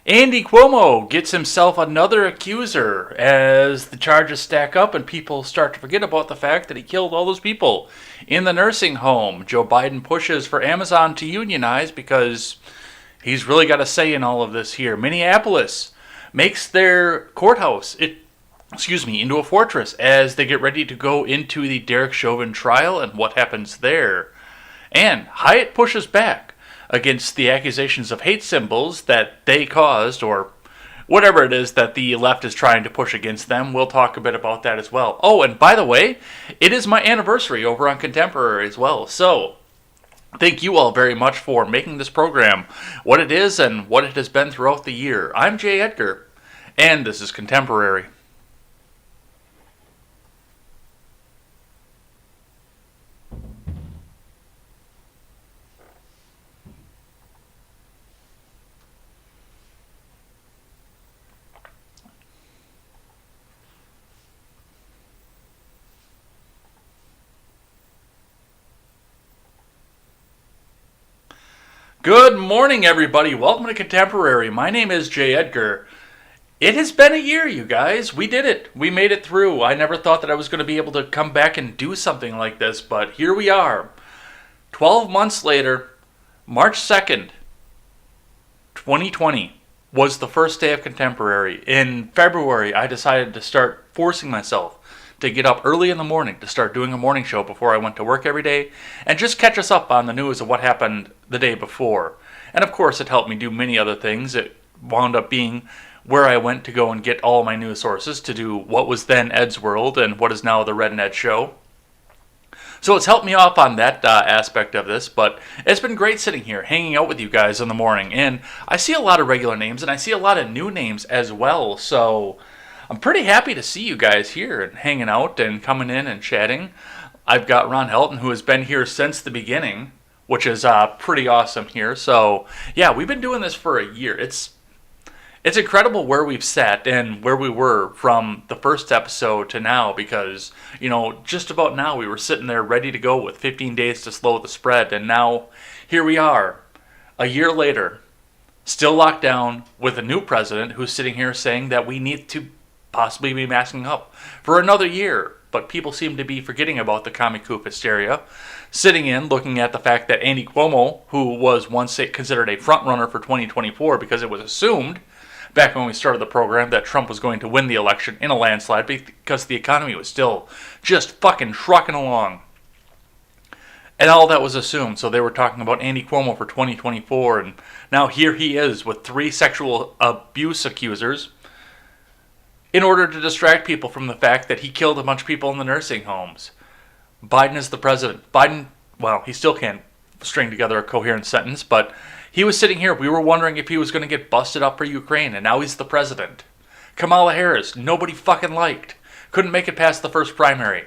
Andy Cuomo gets himself another accuser as the charges stack up and people start to forget about the fact that he killed all those people in the nursing home. Joe Biden pushes for Amazon to unionize because he's really got a say in all of this here. Minneapolis makes their courthouse into a fortress as they get ready to go into the Derek Chauvin trial and what happens there. And Hyatt pushes back against the accusations of hate symbols that they caused, or whatever it is that the left is trying to push against them. We'll talk a bit about that as well. Oh, and by the way, it is my anniversary over on Contemporary as well. So, thank you all very much for making this program what it is and what it has been throughout the year. I'm Jay Edgar, and this is Contemporary. Good morning, everybody. Welcome to Contemporary. My name is Jay Edgar. It has been a year, you guys. We did it. We made it through. I never thought that I was going to be able to come back and do something like this, but here we are. 12 months later, March 2nd, 2020 was the first day of Contemporary. In February, I decided to start forcing myself to get up early in the morning to start doing a morning show before I went to work every day and just catch us up on the news of what happened the day before. And of course, it helped me do many other things. It wound up being where I went to go and get all my news sources to do what was then Ed's World and what is now the Red and Ed Show. So it's helped me off on that aspect of this, but it's been great sitting here, hanging out with you guys in the morning. And I see a lot of regular names, and I see a lot of new names as well, so I'm pretty happy to see you guys here and hanging out and coming in and chatting. I've got Ron Helton, who has been here since the beginning, which is pretty awesome here. So, yeah, we've been doing this for a year. It's incredible where we've sat and where we were from the first episode to now because, just about now we were sitting there ready to go with 15 days to slow the spread. And now here we are, a year later, still locked down with a new president who's sitting here saying that we need to possibly be masking up for another year. But people seem to be forgetting about the commie coup hysteria, sitting in, looking at the fact that Andy Cuomo, who was once considered a front-runner for 2024 because it was assumed back when we started the program that Trump was going to win the election in a landslide because the economy was still just fucking trucking along. And all that was assumed, so they were talking about Andy Cuomo for 2024, and now here he is with 3 sexual abuse accusers in order to distract people from the fact that he killed a bunch of people in the nursing homes. Biden is the president. Biden, well, he still can't string together a coherent sentence, but he was sitting here. We were wondering if he was going to get busted up for Ukraine, and now he's the president. Kamala Harris, nobody fucking liked. Couldn't make it past the first primary.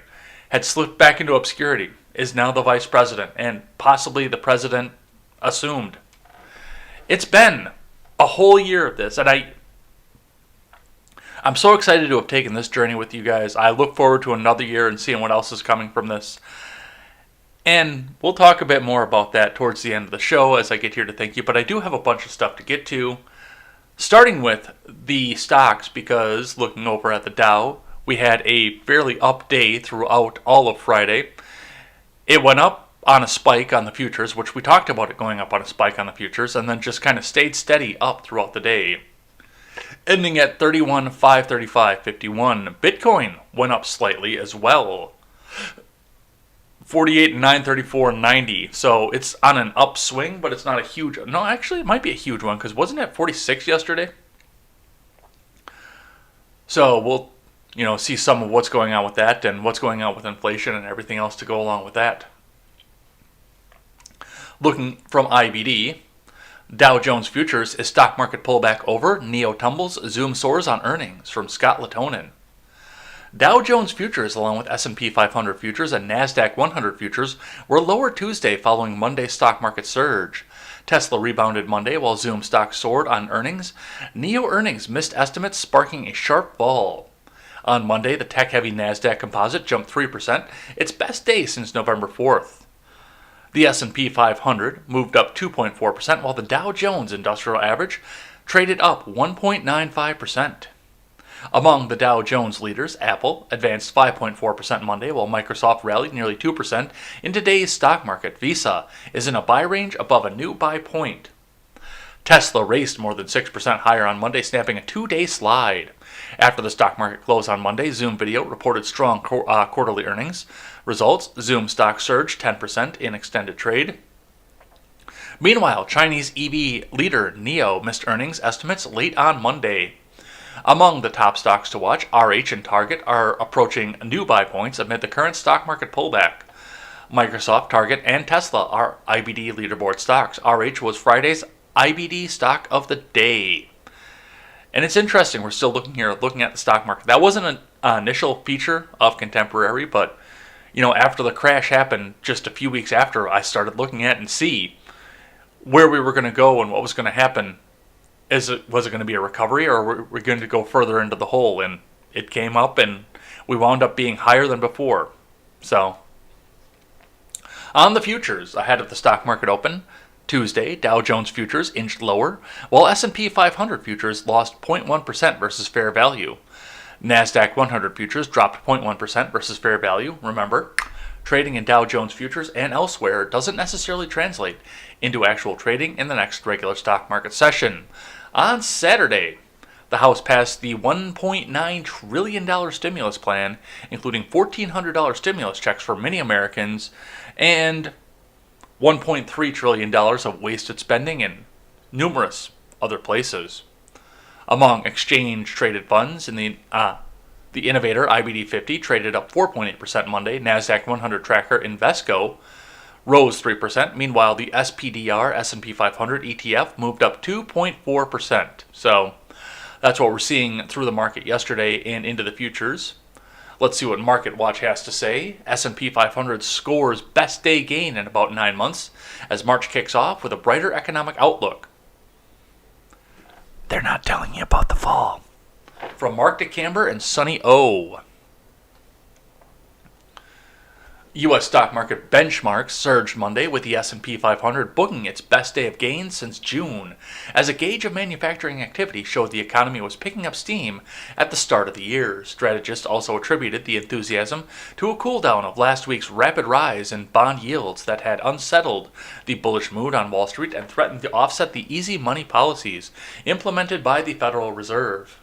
Had slipped back into obscurity. Is now the vice president, and possibly the president assumed. It's been a whole year of this, and I'm so excited to have taken this journey with you guys. I look forward to another year and seeing what else is coming from this. And we'll talk a bit more about that towards the end of the show as I get here to thank you. But I do have a bunch of stuff to get to, starting with the stocks, because looking over at the Dow, we had a fairly up day throughout all of Friday. It went up on a spike on the futures, which we talked about it going up on a spike on the futures, and then just kind of stayed steady up throughout the day, ending at 31,535.51. Bitcoin went up slightly as well, 48,934.90. So it's on an upswing, but it's not a huge. No, actually, it might be a huge one because wasn't it 46 yesterday? So we'll, see some of what's going on with that and what's going on with inflation and everything else to go along with that. Looking from IBD. Dow Jones Futures is stock market pullback over, Neo tumbles, Zoom soars on earnings, from Scott Latonin. Dow Jones Futures, along with S&P 500 Futures and NASDAQ 100 Futures, were lower Tuesday following Monday's stock market surge. Tesla rebounded Monday while Zoom stock soared on earnings. Neo earnings missed estimates, sparking a sharp fall. On Monday, the tech-heavy NASDAQ composite jumped 3%, its best day since November 4th. The S&P 500 moved up 2.4%, while the Dow Jones Industrial Average traded up 1.95%. Among the Dow Jones leaders, Apple advanced 5.4% Monday, while Microsoft rallied nearly 2%. In today's stock market, Visa is in a buy range above a new buy point. Tesla raced more than 6% higher on Monday, snapping a 2-day slide. After the stock market closed on Monday, Zoom Video reported strong quarterly earnings results. Zoom stock surged 10% in extended trade. Meanwhile, Chinese EV leader NIO missed earnings estimates late on Monday. Among the top stocks to watch, RH and Target are approaching new buy points amid the current stock market pullback. Microsoft, Target, and Tesla are IBD leaderboard stocks. RH was Friday's IBD stock of the day. And it's interesting, we're still looking at the stock market. That wasn't an initial feature of Contemporary, but after the crash happened just a few weeks after, I started looking at and see where we were going to go and what was going to happen. Was it going to be a recovery, or were we going to go further into the hole? And it came up, and we wound up being higher than before. So, on the futures, ahead of the stock market open, Tuesday, Dow Jones futures inched lower, while S&P 500 futures lost 0.1% versus fair value. NASDAQ 100 futures dropped 0.1% versus fair value. Remember, trading in Dow Jones futures and elsewhere doesn't necessarily translate into actual trading in the next regular stock market session. On Saturday, the House passed the $1.9 trillion stimulus plan, including $1,400 stimulus checks for many Americans and $1.3 trillion of wasted spending in numerous other places. Among exchange-traded funds, in the Innovator IBD 50 traded up 4.8% Monday. NASDAQ 100 tracker Invesco rose 3%. Meanwhile, the SPDR S&P 500 ETF moved up 2.4%. So that's what we're seeing through the market yesterday and into the futures. Let's see what Market Watch has to say. S&P 500 scores best day gain in about 9 months as March kicks off with a brighter economic outlook. They're not telling you about the fall. From Mark DeCamber and Sunny O. U.S. stock market benchmarks surged Monday with the S&P 500 booking its best day of gains since June, as a gauge of manufacturing activity showed the economy was picking up steam at the start of the year. Strategists also attributed the enthusiasm to a cool down of last week's rapid rise in bond yields that had unsettled the bullish mood on Wall Street and threatened to offset the easy money policies implemented by the Federal Reserve.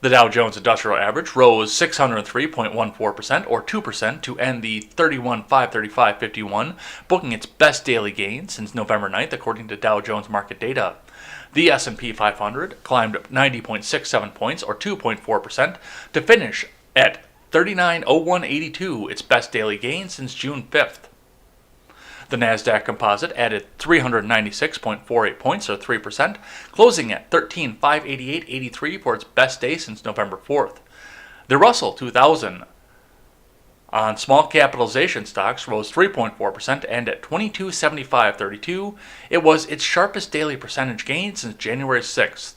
The Dow Jones Industrial Average rose 603.14%, or 2%, to end the 31,535.51, booking its best daily gain since November 9th, according to Dow Jones market data. The S&P 500 climbed 90.67 points, or 2.4%, to finish at 39,0182, its best daily gain since June 5th. The NASDAQ Composite added 396.48 points, or 3%, closing at 13,588.83 for its best day since November 4th. The Russell 2000 on small capitalization stocks rose 3.4% to end at 2275.32. It was its sharpest daily percentage gain since January 6th.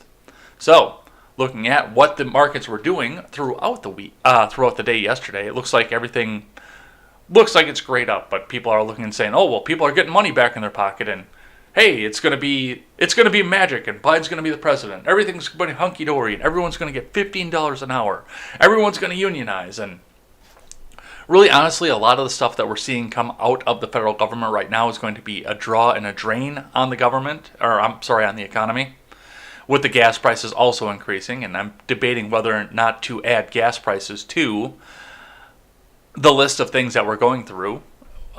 So, looking at what the markets were doing throughout the day yesterday, it looks like everything looks like it's great up, but people are looking and saying, "Oh well, people are getting money back in their pocket, and hey, it's gonna be magic, and Biden's gonna be the president. Everything's gonna be hunky dory, and everyone's gonna get $15 an hour. Everyone's gonna unionize." And really, honestly, a lot of the stuff that we're seeing come out of the federal government right now is going to be a draw and a drain on the government, on the economy. With the gas prices also increasing, and I'm debating whether or not to add gas prices to the list of things that we're going through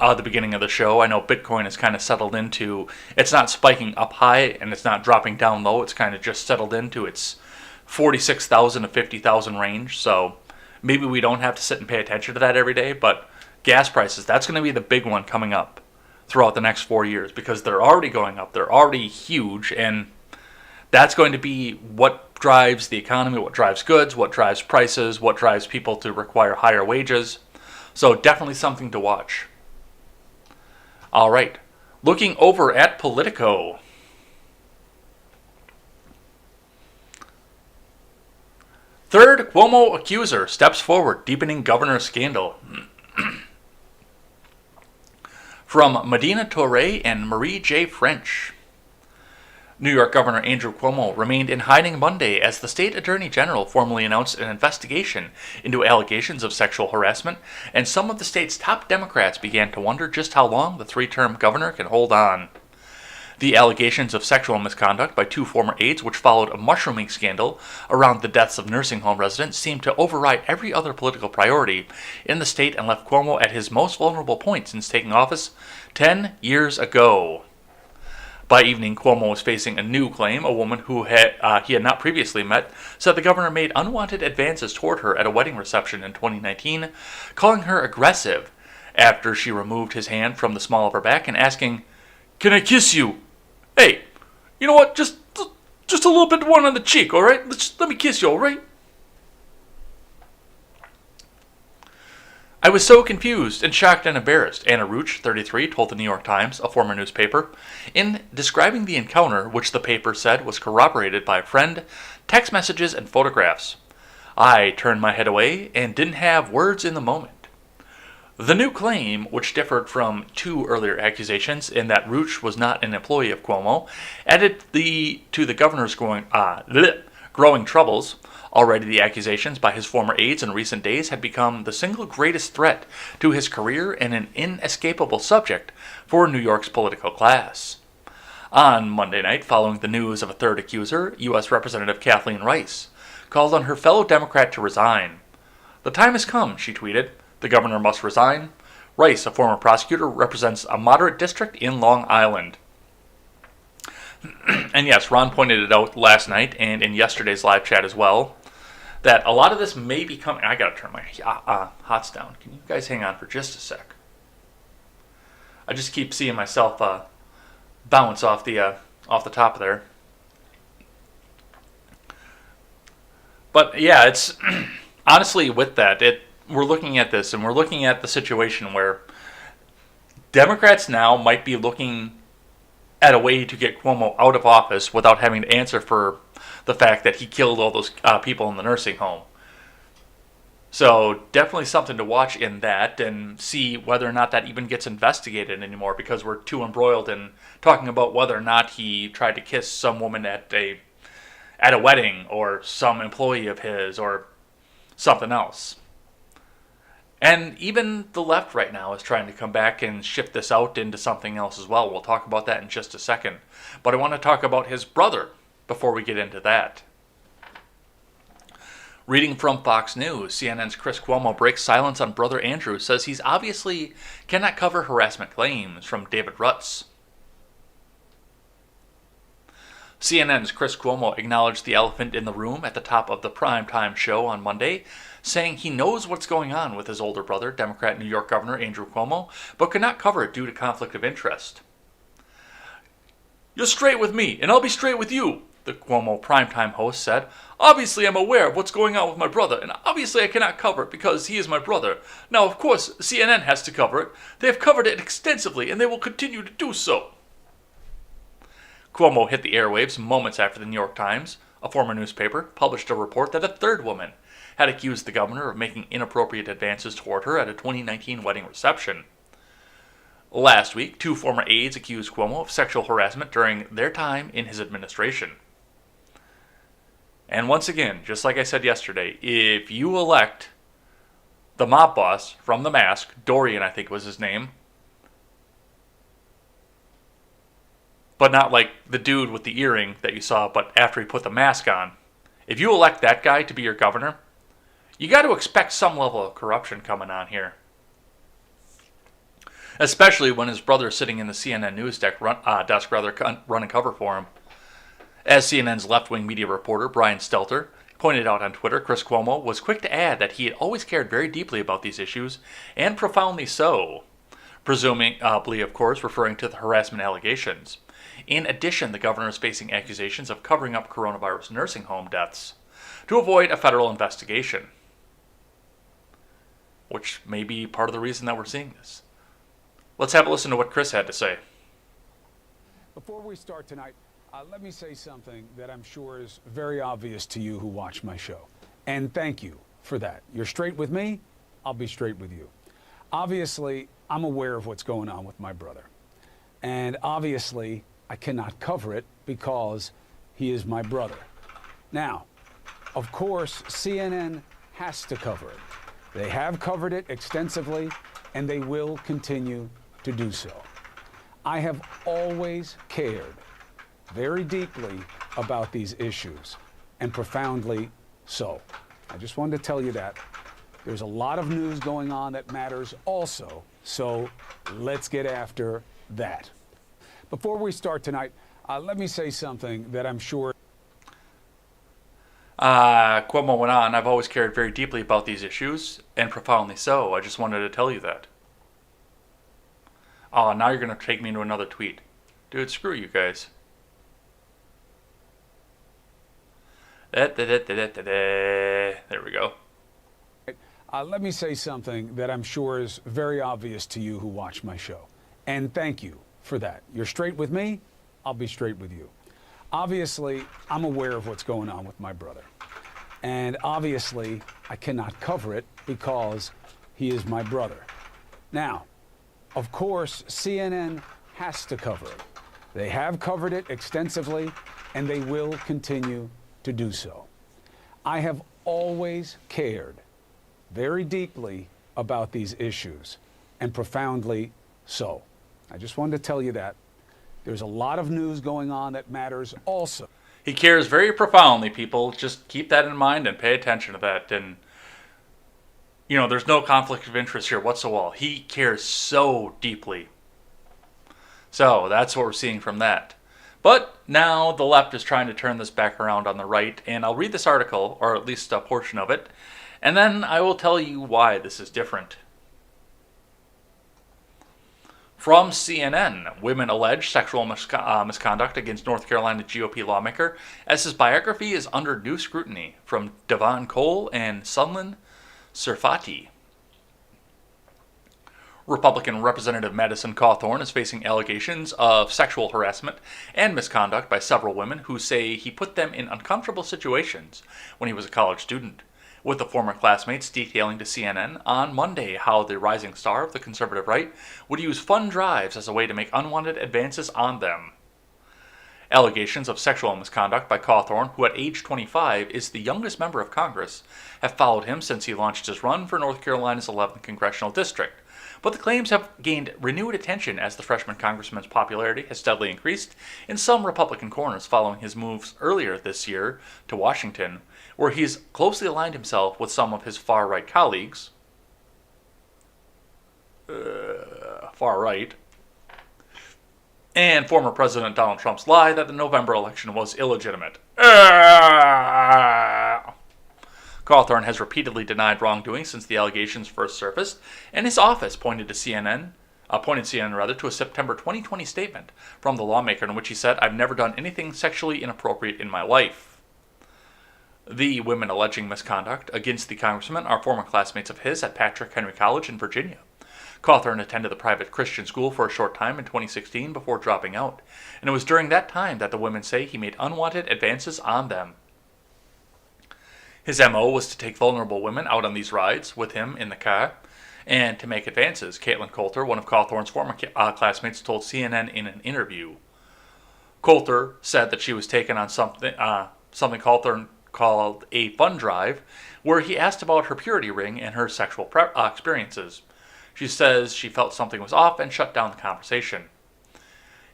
at the beginning of the show. I know Bitcoin is kind of settled into, it's not spiking up high and it's not dropping down low. It's kind of just settled into its 46,000 to 50,000 range. So maybe we don't have to sit and pay attention to that every day. But gas prices, that's going to be the big one coming up throughout the next 4 years, because they're already going up. They're already huge. And that's going to be what drives the economy, what drives goods, what drives prices, what drives people to require higher wages. So definitely something to watch. All right, looking over at Politico. Third Cuomo accuser steps forward, deepening governor scandal. From Medina Torre and Marie J. French. New York Governor Andrew Cuomo remained in hiding Monday as the state attorney general formally announced an investigation into allegations of sexual harassment, and some of the state's top Democrats began to wonder just how long the three-term governor can hold on. The allegations of sexual misconduct by two former aides, which followed a mushrooming scandal around the deaths of nursing home residents, seemed to override every other political priority in the state and left Cuomo at his most vulnerable point since taking office 10 years ago. By evening, Cuomo was facing a new claim. A woman who he had not previously met said the governor made unwanted advances toward her at a wedding reception in 2019, calling her aggressive after she removed his hand from the small of her back and asking, "Can I kiss you? Hey, you know what? Just a little bit one on the cheek, all right? Let me kiss you, all right?" "I was so confused and shocked and embarrassed," Anna Rooch, 33, told the New York Times, a former newspaper, in describing the encounter, which the paper said was corroborated by a friend, text messages, and photographs. "I turned my head away and didn't have words in the moment." The new claim, which differed from two earlier accusations in that Rooch was not an employee of Cuomo, added to the governor's growing troubles. Already the accusations by his former aides in recent days had become the single greatest threat to his career and an inescapable subject for New York's political class. On Monday night, following the news of a third accuser, U.S. Representative Kathleen Rice called on her fellow Democrat to resign. "The time has come," she tweeted. "The governor must resign." Rice, a former prosecutor, represents a moderate district in Long Island. And yes, Ron pointed it out last night and in yesterday's live chat as well, that a lot of this may be coming. I gotta turn my hots down. Can you guys hang on for just a sec? I just keep seeing myself bounce off the top of there. But yeah, it's honestly with that, we're looking at this and we're looking at the situation where Democrats now might be looking at a way to get Cuomo out of office without having to answer for the fact that he killed all those people in the nursing home. So definitely something to watch in that and see whether or not that even gets investigated anymore, because we're too embroiled in talking about whether or not he tried to kiss some woman at a wedding or some employee of his or something else. And even the left right now is trying to come back and shift this out into something else as well. We'll talk about that in just a second. But I want to talk about his brother before we get into that. Reading from Fox News, CNN's Chris Cuomo breaks silence on brother Andrew, says he's obviously cannot cover harassment claims, from David Rutz. CNN's Chris Cuomo acknowledged the elephant in the room at the top of the primetime show on Monday, saying he knows what's going on with his older brother, Democrat New York Governor Andrew Cuomo, but could not cover it due to conflict of interest. "You're straight with me, and I'll be straight with you," the Cuomo primetime host said. "Obviously I'm aware of what's going on with my brother, and obviously I cannot cover it because he is my brother. Now, of course, CNN has to cover it. They have covered it extensively, and they will continue to do so." Cuomo hit the airwaves moments after the New York Times, a former newspaper, published a report that a third woman had accused the governor of making inappropriate advances toward her at a 2019 wedding reception. Last week, two former aides accused Cuomo of sexual harassment during their time in his administration. And once again, just like I said yesterday, if you elect the mob boss from The Mask, Dorian I think was his name, but not like the dude with the earring that you saw, but after he put the mask on, if you elect that guy to be your governor, you got to expect some level of corruption coming on here. Especially when his brother's sitting in the CNN news desk running cover for him. As CNN's left-wing media reporter Brian Stelter pointed out on Twitter, Chris Cuomo was quick to add that he had always cared very deeply about these issues, and profoundly so, presumably, of course, referring to the harassment allegations. In addition, the governor is facing accusations of covering up coronavirus nursing home deaths to avoid a federal investigation, which may be part of the reason that we're seeing this. Let's have a listen to what Chris had to say. Before we start tonight, let me say something that I'm sure is very obvious to you who watch my show. And thank you for that. You're straight with me, I'll be straight with you. Obviously, I'm aware of what's going on with my brother. And obviously, I cannot cover it because he is my brother. Now, of course, CNN has to cover it. They have covered it extensively, and they will continue to do so. I have always cared very deeply about these issues, and profoundly so. I just wanted to tell you that. There's a lot of news going on that matters also, so let's get after that. Before we start tonight, let me say something that I'm sure... Cuomo went on, I've always cared very deeply about these issues, and profoundly so. I just wanted to tell you that. Oh, now you're going to take me into another tweet. Dude, screw you guys. There we go. Let me say something that I'm sure is very obvious to you who watch my show. And thank you for that. You're straight with me, I'll be straight with you. Obviously, I'm aware of what's going on with my brother. And obviously, I cannot cover it because he is my brother. Now, of course, CNN has to cover it. They have covered it extensively, and they will continue to do so. I have always cared very deeply about these issues, and profoundly so. I just wanted to tell you that. There's a lot of news going on that matters also. He cares very profoundly, people. Just keep that in mind and pay attention to that. And, you know, there's no conflict of interest here whatsoever. He cares so deeply. So that's what we're seeing from that. But now the left is trying to turn this back around on the right, and I'll read this article, or at least a portion of it, and then I will tell you why this is different. From CNN, women allege sexual misconduct against North Carolina GOP lawmaker as his biography is under new scrutiny, from Devon Cole and Sunlen Serfati. Republican Representative Madison Cawthorne is facing allegations of sexual harassment and misconduct by several women who say he put them in uncomfortable situations when he was a college student, with the former classmates detailing to CNN on Monday how the rising star of the conservative right would use fun drives as a way to make unwanted advances on them. Allegations of sexual misconduct by Cawthorne, who at age 25 is the youngest member of Congress, have followed him since he launched his run for North Carolina's 11th congressional district. But the claims have gained renewed attention as the freshman congressman's popularity has steadily increased in some Republican corners following his moves earlier this year to Washington, where he's closely aligned himself with some of his far-right colleagues. Far-right. And former President Donald Trump's lie that the November election was illegitimate. Cawthorne has repeatedly denied wrongdoing since the allegations first surfaced, and his office pointed CNN to a September 2020 statement from the lawmaker in which he said, "I've never done anything sexually inappropriate in my life." The women alleging misconduct against the congressman are former classmates of his at Patrick Henry College in Virginia. Cawthorne attended the private Christian school for a short time in 2016 before dropping out, and it was during that time that the women say he made unwanted advances on them. His MO was to take vulnerable women out on these rides with him in the car and to make advances, Caitlin Coulter, one of Cawthorne's former classmates, told CNN in an interview. Coulter said that she was taken on something Cawthorne called a fun drive, where he asked about her purity ring and her sexual experiences. She says she felt something was off and shut down the conversation.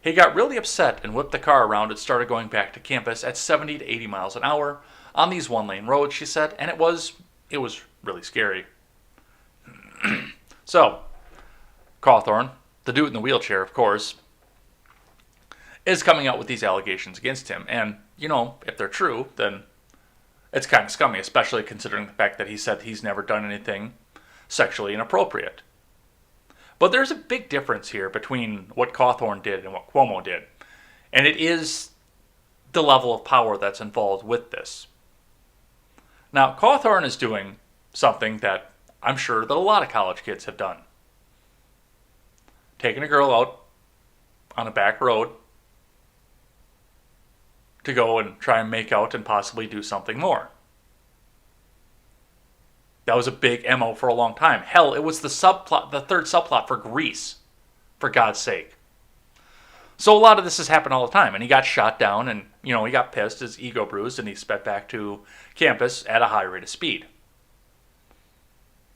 He got really upset and whipped the car around and started going back to campus at 70 to 80 miles an hour on these one-lane roads, she said, and it was really scary. So, Cawthorne, the dude in the wheelchair, of course, is coming out with these allegations against him. And, you know, if they're true, then it's kind of scummy, especially considering the fact that he said he's never done anything sexually inappropriate. But there's a big difference here between what Cawthorne did and what Cuomo did. And it is the level of power that's involved with this. Now, Cawthorne is doing something that I'm sure that a lot of college kids have done. Taking a girl out on a back road to go and try and make out and possibly do something more. That was a big MO for a long time. Hell, it was the third subplot for Grease, for God's sake. So a lot of this has happened all the time, and he got shot down, and, he got pissed, his ego bruised, and he sped back to campus at a high rate of speed.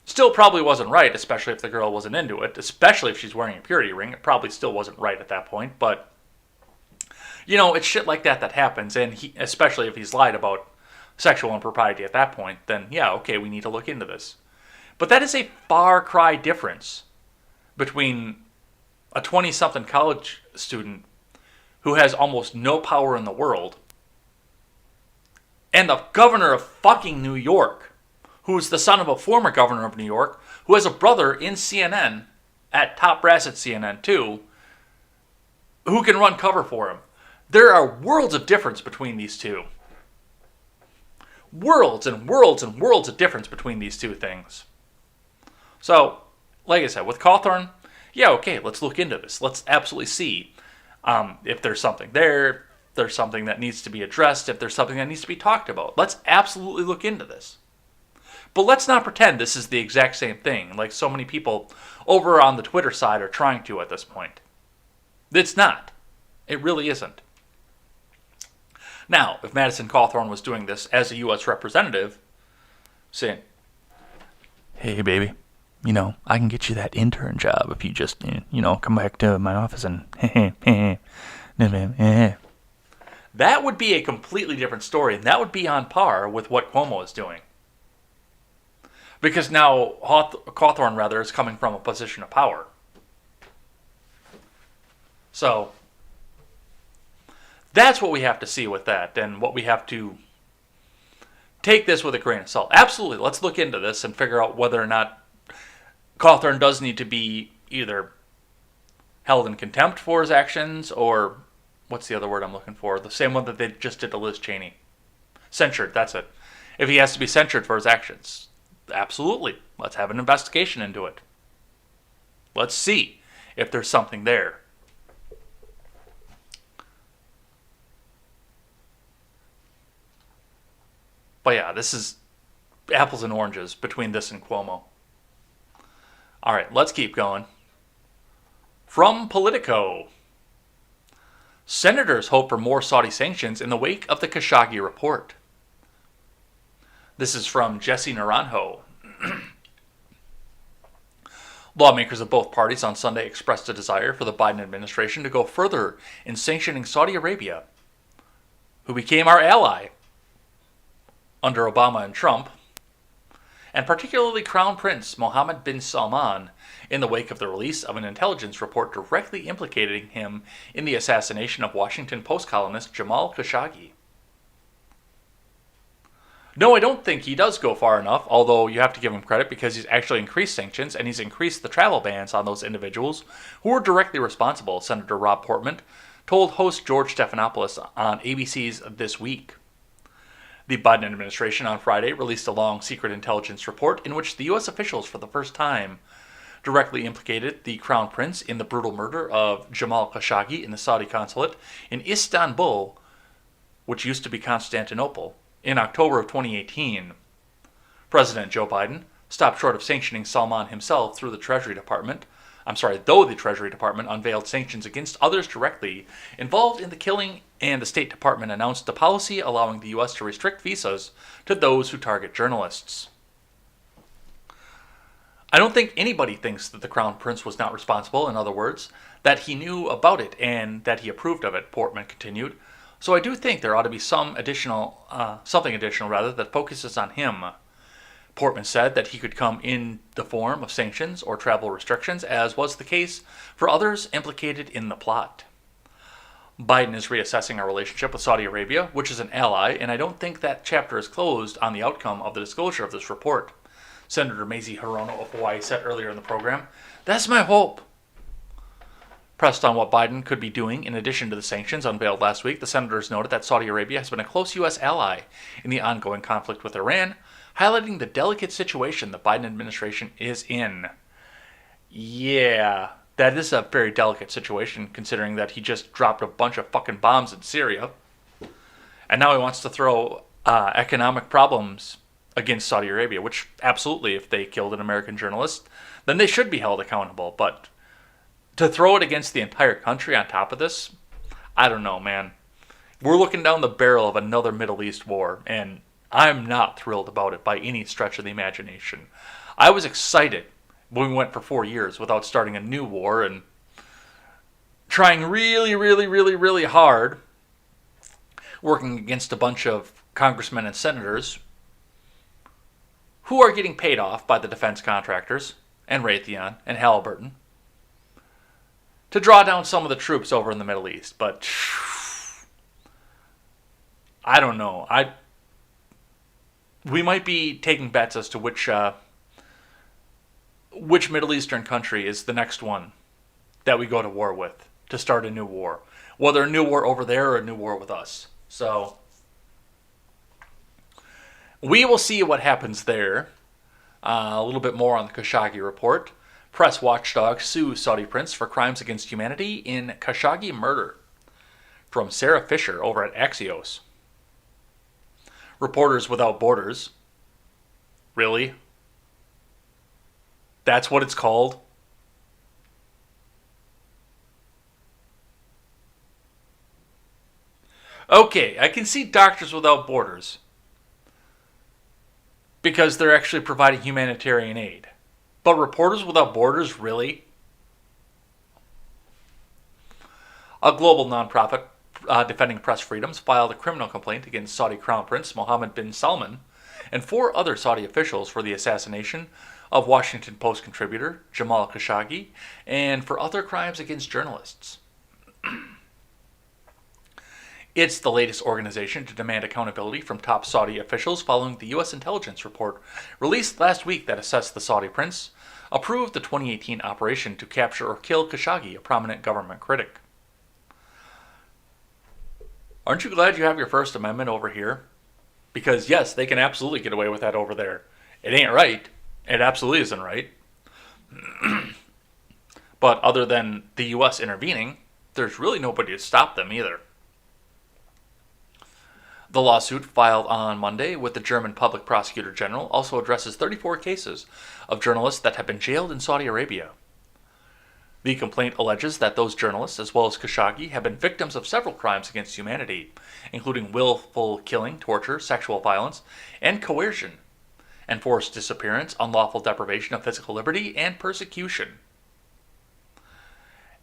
Still probably wasn't right, especially if the girl wasn't into it, especially if she's wearing a purity ring. It probably still wasn't right at that point, but, it's shit like that happens, and especially if he's lied about sexual impropriety at that point, then yeah, okay, we need to look into this. But that is a far cry difference between a 20-something college student who has almost no power in the world and the governor of fucking New York, who is the son of a former governor of New York, who has a brother in CNN, at top brass at CNN too, who can run cover for him. There are worlds of difference between these two. Worlds and worlds and worlds of difference between these two things. So, like I said, with Cawthorne, yeah, okay, let's look into this. Let's absolutely see if there's something there, if there's something that needs to be addressed, if there's something that needs to be talked about. Let's absolutely look into this. But let's not pretend this is the exact same thing, like so many people over on the Twitter side are trying to at this point. It's not. It really isn't. Now, if Madison Cawthorne was doing this as a U.S. representative, saying, hey, baby, I can get you that intern job if you just, come back to my office and, that would be a completely different story, and that would be on par with what Cuomo is doing. Because now Cawthorne, is coming from a position of power. So that's what we have to see with that, and what we have to take this with a grain of salt. Absolutely, let's look into this and figure out whether or not Cawthorne does need to be either held in contempt for his actions, or what's the other word I'm looking for? The same one that they just did to Liz Cheney. Censured, that's it. If he has to be censured for his actions, absolutely, let's have an investigation into it. Let's see if there's something there. But yeah, this is apples and oranges between this and Cuomo. All right, let's keep going. From Politico. Senators hope for more Saudi sanctions in the wake of the Khashoggi report. This is from Jesse Naranjo. Lawmakers of both parties on Sunday expressed a desire for the Biden administration to go further in sanctioning Saudi Arabia, who became our ally under Obama and Trump, and particularly Crown Prince Mohammed bin Salman, in the wake of the release of an intelligence report directly implicating him in the assassination of Washington Post columnist Jamal Khashoggi. No, I don't think he does go far enough, although you have to give him credit because he's actually increased sanctions and he's increased the travel bans on those individuals who were directly responsible, Senator Rob Portman told host George Stephanopoulos on ABC's This Week. The Biden administration on Friday released a long secret intelligence report in which the U.S. officials for the first time directly implicated the Crown Prince in the brutal murder of Jamal Khashoggi in the Saudi consulate in Istanbul, which used to be Constantinople, in October of 2018. President Joe Biden stopped short of sanctioning Salman himself through the Treasury Department. Though the Treasury Department unveiled sanctions against others directly involved in the killing, and the State Department announced a policy allowing the U.S. to restrict visas to those who target journalists. I don't think anybody thinks that the Crown Prince was not responsible, in other words, that he knew about it and that he approved of it, Portman continued. So I do think there ought to be something additional that focuses on him. Portman said that he could come in the form of sanctions or travel restrictions, as was the case for others implicated in the plot. Biden is reassessing our relationship with Saudi Arabia, which is an ally, and I don't think that chapter is closed on the outcome of the disclosure of this report. Senator Mazie Hirono of Hawaii said earlier in the program, "That's my hope." Pressed on what Biden could be doing in addition to the sanctions unveiled last week, the senators noted that Saudi Arabia has been a close U.S. ally in the ongoing conflict with Iran, highlighting the delicate situation the Biden administration is in. Yeah, that is a very delicate situation, considering that he just dropped a bunch of fucking bombs in Syria. And now he wants to throw economic problems against Saudi Arabia, which absolutely, if they killed an American journalist, then they should be held accountable. But to throw it against the entire country on top of this, I don't know, man. We're looking down the barrel of another Middle East war, and I'm not thrilled about it by any stretch of the imagination. I was excited when we went for 4 years without starting a new war and trying really, really, really, really hard, working against a bunch of congressmen and senators who are getting paid off by the defense contractors and Raytheon and Halliburton to draw down some of the troops over in the Middle East. But I don't know. We might be taking bets as to which Middle Eastern country is the next one that we go to war with to start a new war. Whether a new war over there or a new war with us. So we will see what happens there. A little bit more on the Khashoggi report. Press watchdog sue Saudi prince for crimes against humanity in Khashoggi murder. From Sarah Fisher over at Axios. Reporters Without Borders. Really? That's what it's called? Okay, I can see Doctors Without Borders because they're actually providing humanitarian aid. But Reporters Without Borders, really? A global nonprofit defending press freedoms filed a criminal complaint against Saudi Crown Prince Mohammed bin Salman and 4 other Saudi officials for the assassination of Washington Post contributor Jamal Khashoggi and for other crimes against journalists. It's the latest organization to demand accountability from top Saudi officials following the U.S. intelligence report released last week that assessed the Saudi prince approved the 2018 operation to capture or kill Khashoggi, a prominent government critic. Aren't you glad you have your First Amendment over here? Because yes, they can absolutely get away with that over there. It ain't right. It absolutely isn't right. But other than the U.S. intervening, there's really nobody to stop them either. The lawsuit filed on Monday with the German Public Prosecutor General also addresses 34 cases of journalists that have been jailed in Saudi Arabia. The complaint alleges that those journalists, as well as Khashoggi, have been victims of several crimes against humanity, including willful killing, torture, sexual violence, and coercion, enforced disappearance, unlawful deprivation of physical liberty, and persecution.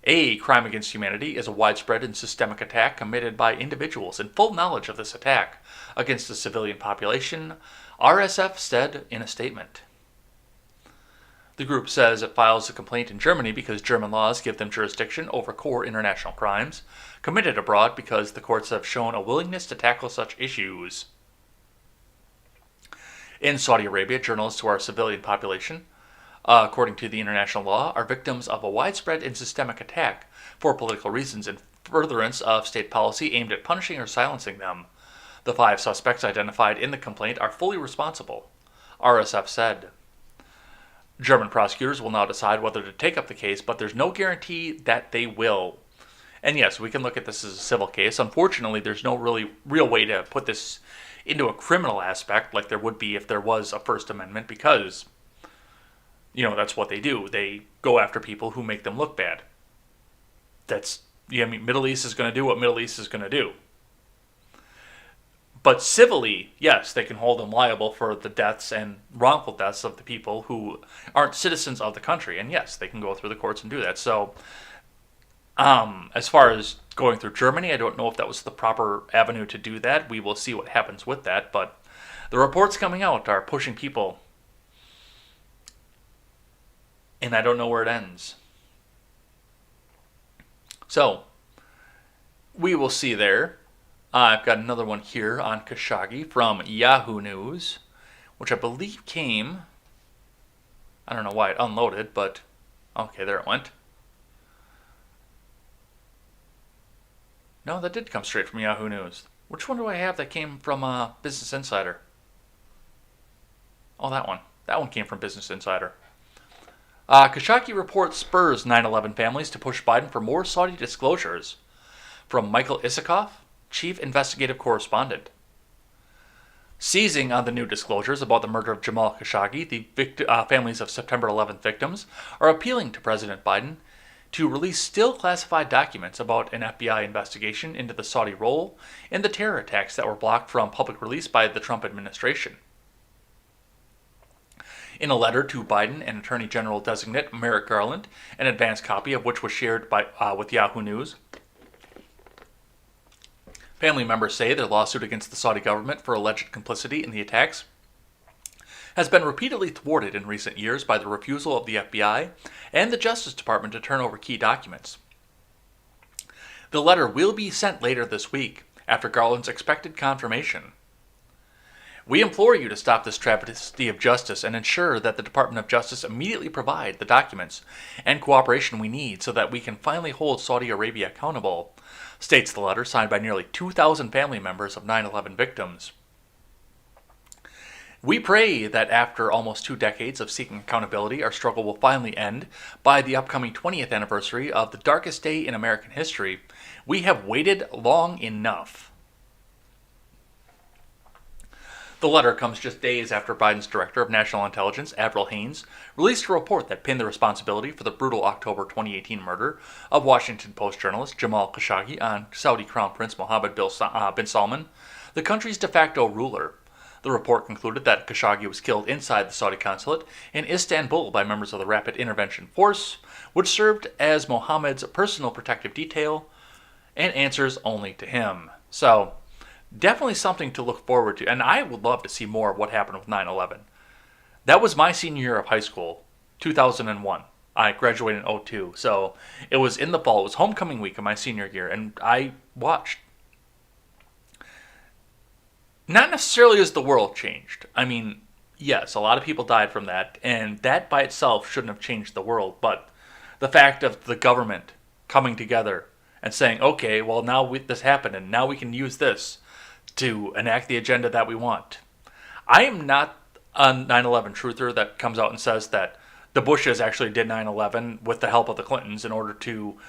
A crime against humanity is a widespread and systemic attack committed by individuals in full knowledge of this attack against the civilian population, RSF said in a statement. The group says it files a complaint in Germany because German laws give them jurisdiction over core international crimes committed abroad because the courts have shown a willingness to tackle such issues. In Saudi Arabia, journalists who are a civilian population, according to the international law, are victims of a widespread and systemic attack for political reasons in furtherance of state policy aimed at punishing or silencing them. The 5 suspects identified in the complaint are fully responsible, RSF said. German prosecutors will now decide whether to take up the case, but there's no guarantee that they will. And yes, we can look at this as a civil case. Unfortunately, there's no really real way to put this into a criminal aspect like there would be if there was a First Amendment because, that's what they do. They go after people who make them look bad. Middle East is going to do what Middle East is going to do. But civilly, yes, they can hold them liable for the deaths and wrongful deaths of the people who aren't citizens of the country. And yes, they can go through the courts and do that. So, as far as going through Germany, I don't know if that was the proper avenue to do that. We will see what happens with that. But the reports coming out are pushing people. And I don't know where it ends. So, we will see there. I've got another one here on Khashoggi from Yahoo News, which I believe came, I don't know why it unloaded, but okay, there it went. No, that did come straight from Yahoo News. Which one do I have that came from Business Insider? Oh, that one. That one came from Business Insider. Khashoggi report spurs 9/11 families to push Biden for more Saudi disclosures. From Michael Isikoff, Chief Investigative Correspondent. Seizing on the new disclosures about the murder of Jamal Khashoggi, the families of September 11th victims are appealing to President Biden to release still classified documents about an FBI investigation into the Saudi role in the terror attacks that were blocked from public release by the Trump administration. In a letter to Biden and Attorney General designate Merrick Garland, an advance copy of which was shared with Yahoo News, family members say their lawsuit against the Saudi government for alleged complicity in the attacks has been repeatedly thwarted in recent years by the refusal of the FBI and the Justice Department to turn over key documents. The letter will be sent later this week, after Garland's expected confirmation. We implore you to stop this travesty of justice and ensure that the Department of Justice immediately provide the documents and cooperation we need so that we can finally hold Saudi Arabia accountable, states the letter signed by nearly 2,000 family members of 9/11 victims. We pray that after almost 2 decades of seeking accountability, our struggle will finally end by the upcoming 20th anniversary of the darkest day in American history. We have waited long enough. The letter comes just days after Biden's Director of National Intelligence, Avril Haines, released a report that pinned the responsibility for the brutal October 2018 murder of Washington Post journalist Jamal Khashoggi on Saudi Crown Prince Mohammed bin Salman, the country's de facto ruler. The report concluded that Khashoggi was killed inside the Saudi consulate in Istanbul by members of the Rapid Intervention Force, which served as Mohammed's personal protective detail and answers only to him. So, definitely something to look forward to, and I would love to see more of what happened with 9/11. That was my senior year of high school, 2001. I graduated in 2002, so it was in the fall. It was homecoming week of my senior year, and I watched. Not necessarily as the world changed. I mean, yes, a lot of people died from that, and that by itself shouldn't have changed the world, but the fact of the government coming together and saying, okay, well, now this happened, and now we can use this to enact the agenda that we want. I am not a 9/11 truther that comes out and says that the Bushes actually did 9/11 with the help of the Clintons in order to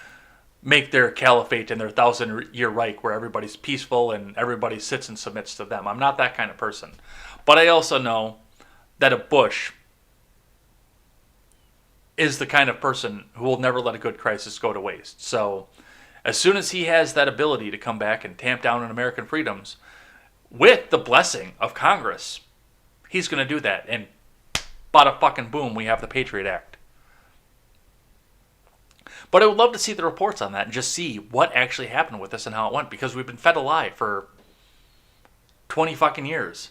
make their caliphate and their 1,000-year Reich where everybody's peaceful and everybody sits and submits to them. I'm not that kind of person. But I also know that a Bush is the kind of person who will never let a good crisis go to waste. So as soon as he has that ability to come back and tamp down on American freedoms, with the blessing of Congress, he's going to do that. And bada fucking boom, we have the Patriot Act. But I would love to see the reports on that and just see what actually happened with this and how it went, because we've been fed a lie for 20 fucking years.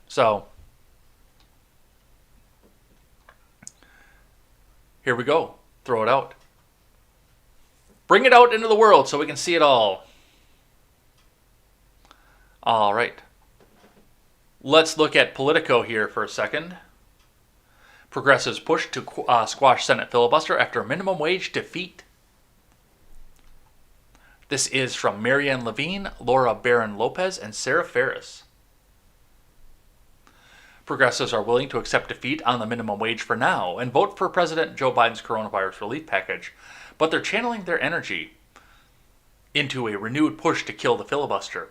So, here we go. Throw it out. Bring it out into the world so we can see it all. All right. Let's look at Politico here for a second. Progressives push to squash Senate filibuster after minimum wage defeat. This is from Marianne Levine, Laura Barron Lopez, and Sarah Ferris. Progressives are willing to accept defeat on the minimum wage for now and vote for President Joe Biden's coronavirus relief package, but they're channeling their energy into a renewed push to kill the filibuster.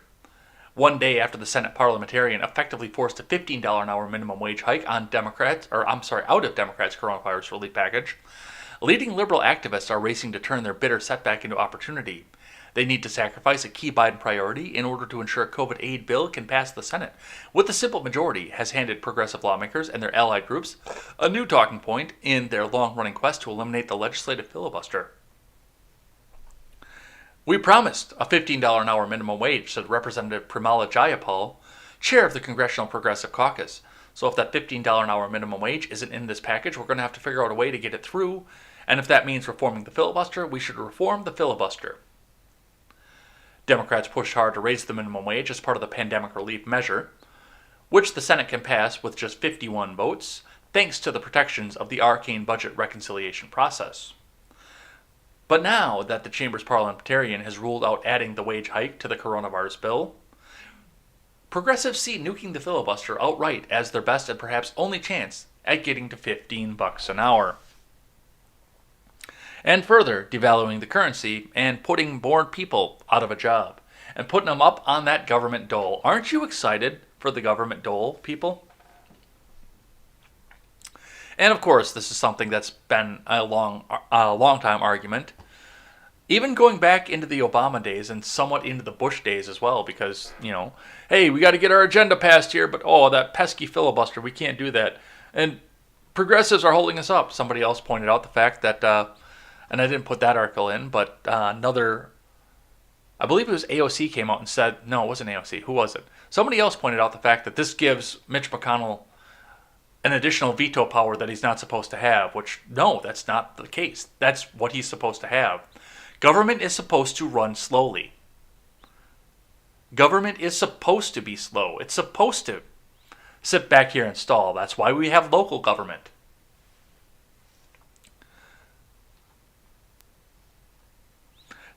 One day after the Senate parliamentarian effectively forced a $15 an hour minimum wage hike on out of Democrats' coronavirus relief package, leading liberal activists are racing to turn their bitter setback into opportunity. They need to sacrifice a key Biden priority in order to ensure a COVID aid bill can pass the Senate, with a simple majority has handed progressive lawmakers and their allied groups a new talking point in their long-running quest to eliminate the legislative filibuster. We promised a $15 an hour minimum wage, said Representative Pramila Jayapal, chair of the Congressional Progressive Caucus. So if that $15 an hour minimum wage isn't in this package, we're going to have to figure out a way to get it through. And if that means reforming the filibuster, we should reform the filibuster. Democrats pushed hard to raise the minimum wage as part of the pandemic relief measure, which the Senate can pass with just 51 votes, thanks to the protections of the arcane budget reconciliation process. But now that the Chamber's parliamentarian has ruled out adding the wage hike to the coronavirus bill, progressives see nuking the filibuster outright as their best and perhaps only chance at getting to $15 an hour. And further devaluing the currency and putting more people out of a job. and putting them up on that government dole. Aren't you excited for the government dole, people? And of course, this is something that's been a long time argument. Even going back into the Obama days and somewhat into the Bush days as well, because, hey, we got to get our agenda passed here, but that pesky filibuster, we can't do that. And progressives are holding us up. Somebody else pointed out the fact that, and I didn't put that article in, but I believe it was AOC came out and said, no, it wasn't AOC, who was it? Somebody else pointed out the fact that this gives Mitch McConnell an additional veto power that he's not supposed to have, which, no, that's not the case. That's what he's supposed to have. Government is supposed to run slowly. Government is supposed to be slow. It's supposed to sit back here and stall. That's why we have local government.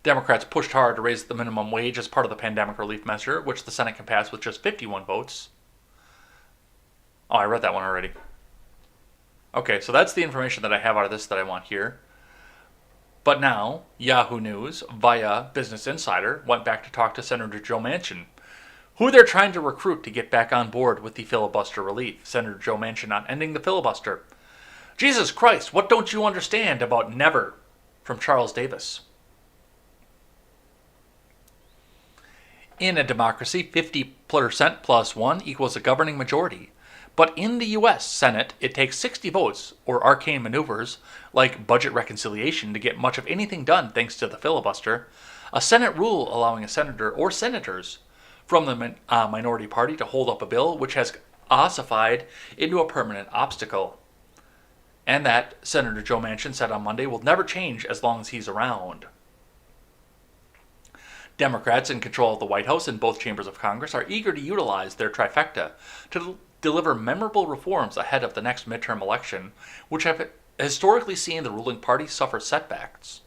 Democrats pushed hard to raise the minimum wage as part of the pandemic relief measure, which the Senate can pass with just 51 votes. Oh, I read that one already. Okay, so that's the information that I have out of this that I want here. But now, Yahoo News, via Business Insider, went back to talk to Senator Joe Manchin, who they're trying to recruit to get back on board with the filibuster relief. Senator Joe Manchin on ending the filibuster. Jesus Christ, what don't you understand about never? From Charles Davis. In a democracy, 50% plus 1 equals a governing majority. But in the U.S. Senate, it takes 60 votes, or arcane maneuvers, like budget reconciliation, to get much of anything done thanks to the filibuster. A Senate rule allowing a senator or senators from the minority party to hold up a bill which has ossified into a permanent obstacle. And that, Senator Joe Manchin said on Monday, will never change as long as he's around. Democrats in control of the White House and both chambers of Congress are eager to utilize their trifecta to deliver memorable reforms ahead of the next midterm election, which have historically seen the ruling party suffer setbacks.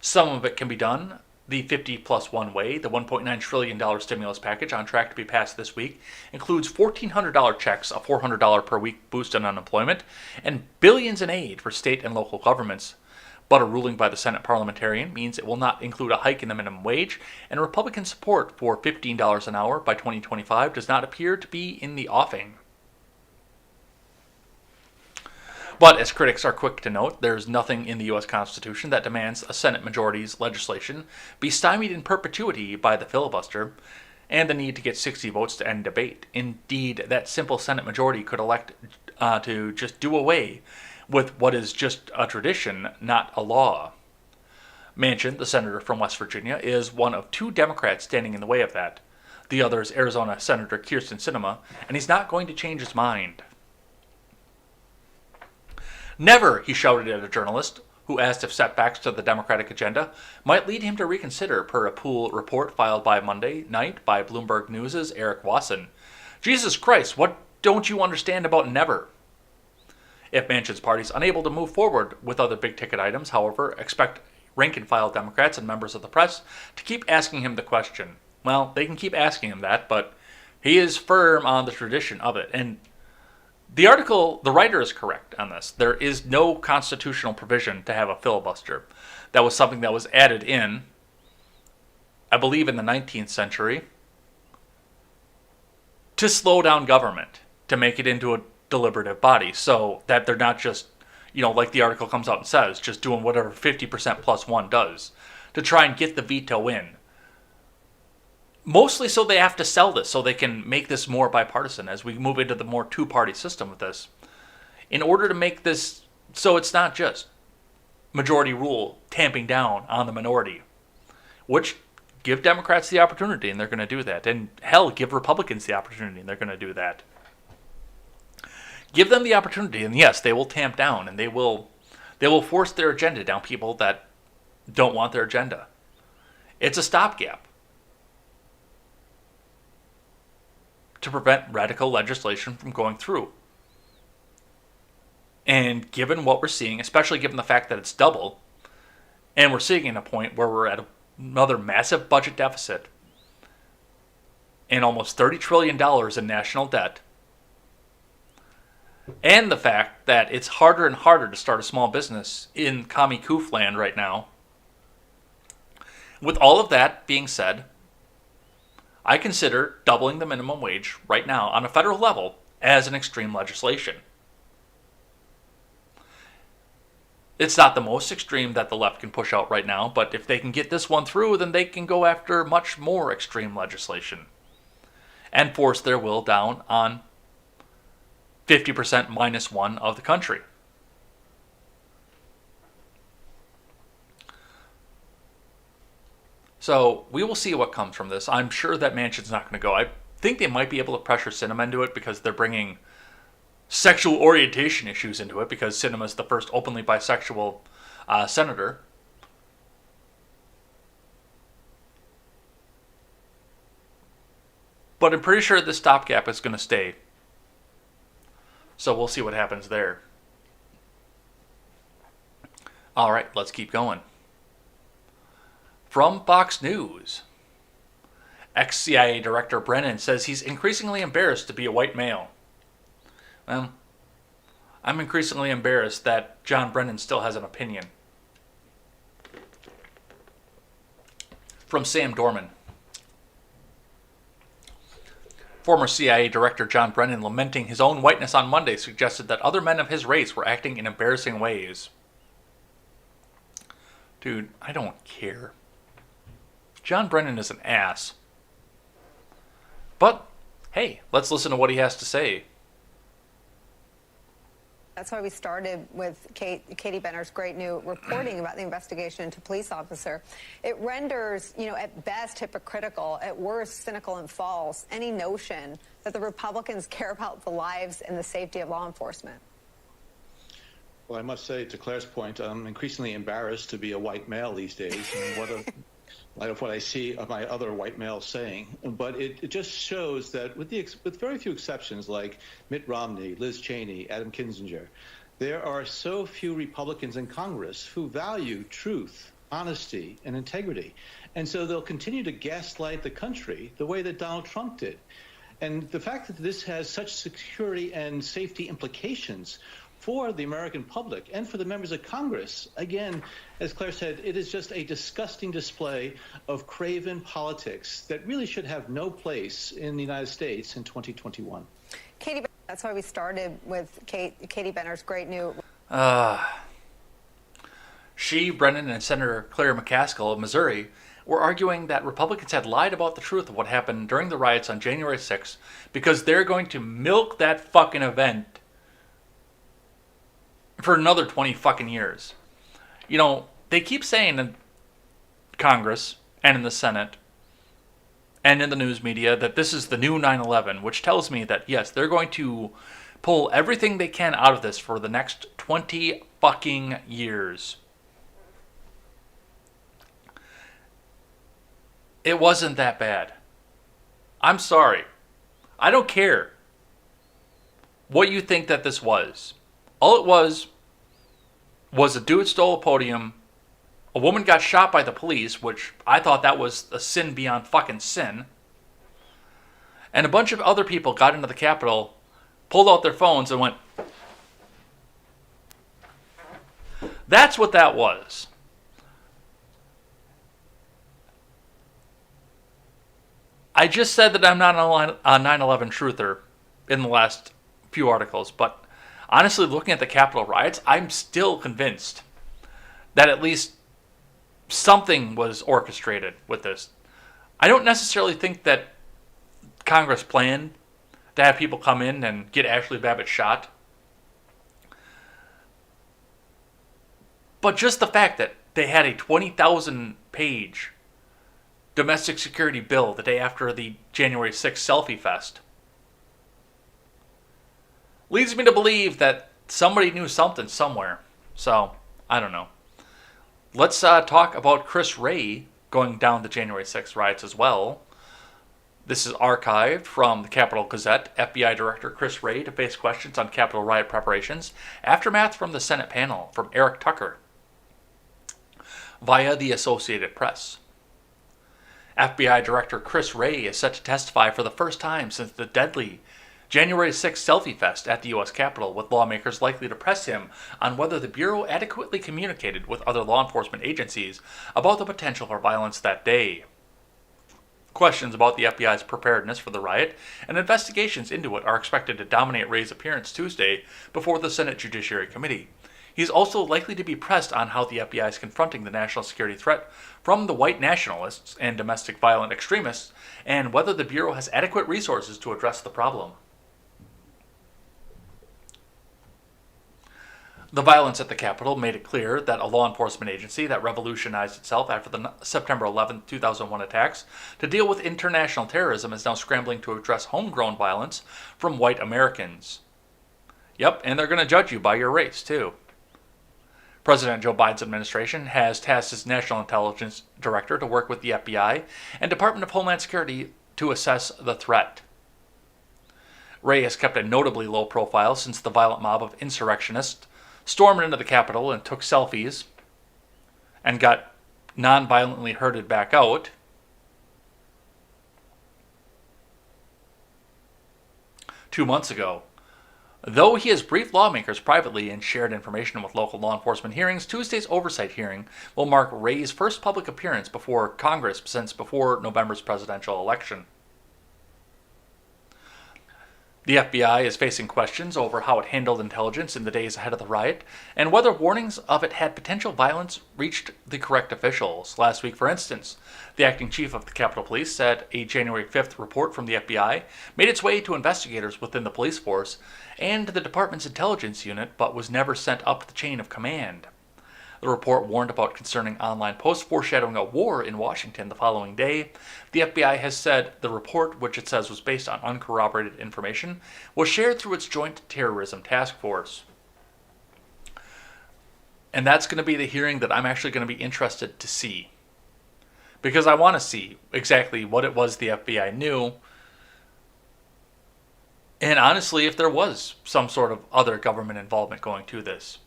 Some of it can be done the 50 plus 1 way. The $1.9 trillion stimulus package on track to be passed this week includes $1,400 checks, a $400 per week boost in unemployment, and billions in aid for state and local governments. But a ruling by the Senate parliamentarian means it will not include a hike in the minimum wage, and Republican support for $15 an hour by 2025 does not appear to be in the offing. But as critics are quick to note, there's nothing in the U.S. Constitution that demands a Senate majority's legislation be stymied in perpetuity by the filibuster, and the need to get 60 votes to end debate. Indeed, that simple Senate majority could elect to just do away with what is just a tradition, not a law. Manchin, the senator from West Virginia, is one of 2 Democrats standing in the way of that. The other is Arizona Senator Kyrsten Sinema, and he's not going to change his mind. Never, he shouted at a journalist who asked if setbacks to the Democratic agenda might lead him to reconsider, per a pool report filed by Monday night by Bloomberg News' Eric Wasson. Jesus Christ, what don't you understand about never? If Manchin's party is unable to move forward with other big-ticket items, however, expect rank-and-file Democrats and members of the press to keep asking him the question. Well, they can keep asking him that, but he is firm on the tradition of it. And the writer is correct on this. There is no constitutional provision to have a filibuster. That was something that was added in, I believe, in the 19th century, to slow down government, to make it into a deliberative body, so that they're not just, like the article comes out and says, just doing whatever 50% plus 1 does to try and get the veto in. Mostly so they have to sell this, so they can make this more bipartisan as we move into the more 2-party system with this. In order to make this so it's not just majority rule tamping down on the minority, which give Democrats the opportunity, and they're going to do that. And hell, give Republicans the opportunity, and they're going to do that. Give them the opportunity, and yes, they will tamp down, and they will force their agenda down people that don't want their agenda. It's a stopgap to prevent radical legislation from going through. And given what we're seeing, especially given the fact that it's double, and we're seeing in a point where we're at another massive budget deficit and almost $30 trillion in national debt, and the fact that it's harder and harder to start a small business in commie coof land right now, With all of that being said, I consider doubling the minimum wage right now on a federal level as an extreme legislation. It's not the most extreme that the left can push out right now, but if they can get this one through, then they can go after much more extreme legislation and force their will down on 50% minus one of the country. So we will see what comes from this. I'm sure that Manchin's not going to go. I think they might be able to pressure Sinema into it because they're bringing sexual orientation issues into it, because Sinema is the first openly bisexual senator. But I'm pretty sure this stopgap is going to stay. So we'll see what happens there. All right, let's keep going. From Fox News, ex-CIA Director Brennan says he's increasingly embarrassed to be a white male. Well, I'm increasingly embarrassed that John Brennan still has an opinion. From Sam Dorman. Former CIA Director John Brennan, lamenting his own whiteness on Monday, suggested that other men of his race were acting in embarrassing ways. Dude, I don't care. John Brennan is an ass. But, hey, let's listen to what he has to say. That's why we started with Katie Benner's great new reporting about the investigation into police officer. It renders, at best hypocritical, at worst cynical and false, any notion that the Republicans care about the lives and the safety of law enforcement. Well, I must say, to Claire's point, I'm increasingly embarrassed to be a white male these days. And light of what I see of my other white males saying. But it just shows that with very few exceptions, like Mitt Romney, Liz Cheney, Adam Kinzinger, there are so few Republicans in Congress who value truth, honesty, and integrity. And so they'll continue to gaslight the country the way that Donald Trump did. And the fact that this has such security and safety implications for the American public and for the members of Congress, again, as Claire said, it is just a disgusting display of craven politics that really should have no place in the United States in 2021. Katie, that's why we started with Katie Benner's great new... She, Brennan, and Senator Claire McCaskill of Missouri were arguing that Republicans had lied about the truth of what happened during the riots on January 6th because they're going to milk that fucking event for another 20 fucking years. They keep saying in Congress and in the Senate and in the news media that this is the new 9/11, which tells me that, yes, they're going to pull everything they can out of this for the next 20 fucking years. It wasn't that bad. I'm sorry. I don't care what you think that this was. All it was a dude stole a podium, a woman got shot by the police, which I thought that was a sin beyond fucking sin, and a bunch of other people got into the Capitol, pulled out their phones, and went. That's what that was. I just said that I'm not a 9/11 truther in the last few articles, but honestly, looking at the Capitol riots, I'm still convinced that at least something was orchestrated with this. I don't necessarily think that Congress planned to have people come in and get Ashley Babbitt shot. But just the fact that they had a 20,000-page domestic security bill the day after the January 6th selfie fest leads me to believe that somebody knew something somewhere. So, I don't know. Let's talk about Chris Wray going down the January 6th riots as well. This is archived from the Capitol Gazette. FBI Director Chris Wray to face questions on Capitol riot preparations. Aftermath from the Senate panel from Eric Tucker via the Associated Press. FBI Director Chris Wray is set to testify for the first time since the deadly January 6th selfie fest at the U.S. Capitol, with lawmakers likely to press him on whether the Bureau adequately communicated with other law enforcement agencies about the potential for violence that day. Questions about the FBI's preparedness for the riot and investigations into it are expected to dominate Wray's appearance Tuesday before the Senate Judiciary Committee. He's also likely to be pressed on how the FBI is confronting the national security threat from the white nationalists and domestic violent extremists, and whether the Bureau has adequate resources to address the problem. The violence at the Capitol made it clear that a law enforcement agency that revolutionized itself after the September 11, 2001 attacks to deal with international terrorism is now scrambling to address homegrown violence from white Americans. Yep, and they're going to judge you by your race, too. President Joe Biden's administration has tasked his National Intelligence Director to work with the FBI and Department of Homeland Security to assess the threat. Wray has kept a notably low profile since the violent mob of insurrectionists stormed into the Capitol and took selfies and got non-violently herded back out. Two months ago. Though he has briefed lawmakers privately and shared information with local law enforcement hearings, Tuesday's oversight hearing will mark Wray's first public appearance before Congress since before November's presidential election. The FBI is facing questions over how it handled intelligence in the days ahead of the riot, and whether warnings of it had potential violence reached the correct officials. Last week, for instance, the acting chief of the Capitol Police said a January 5th report from the FBI made its way to investigators within the police force and the department's intelligence unit, but was never sent up the chain of command. The report warned about concerning online posts foreshadowing a war in Washington the following day. The FBI has said the report, which it says was based on uncorroborated information, was shared through its Joint Terrorism Task Force. And that's going to be the hearing that I'm actually going to be interested to see. Because I want to see exactly what it was the FBI knew. And honestly, if there was some sort of other government involvement going to this.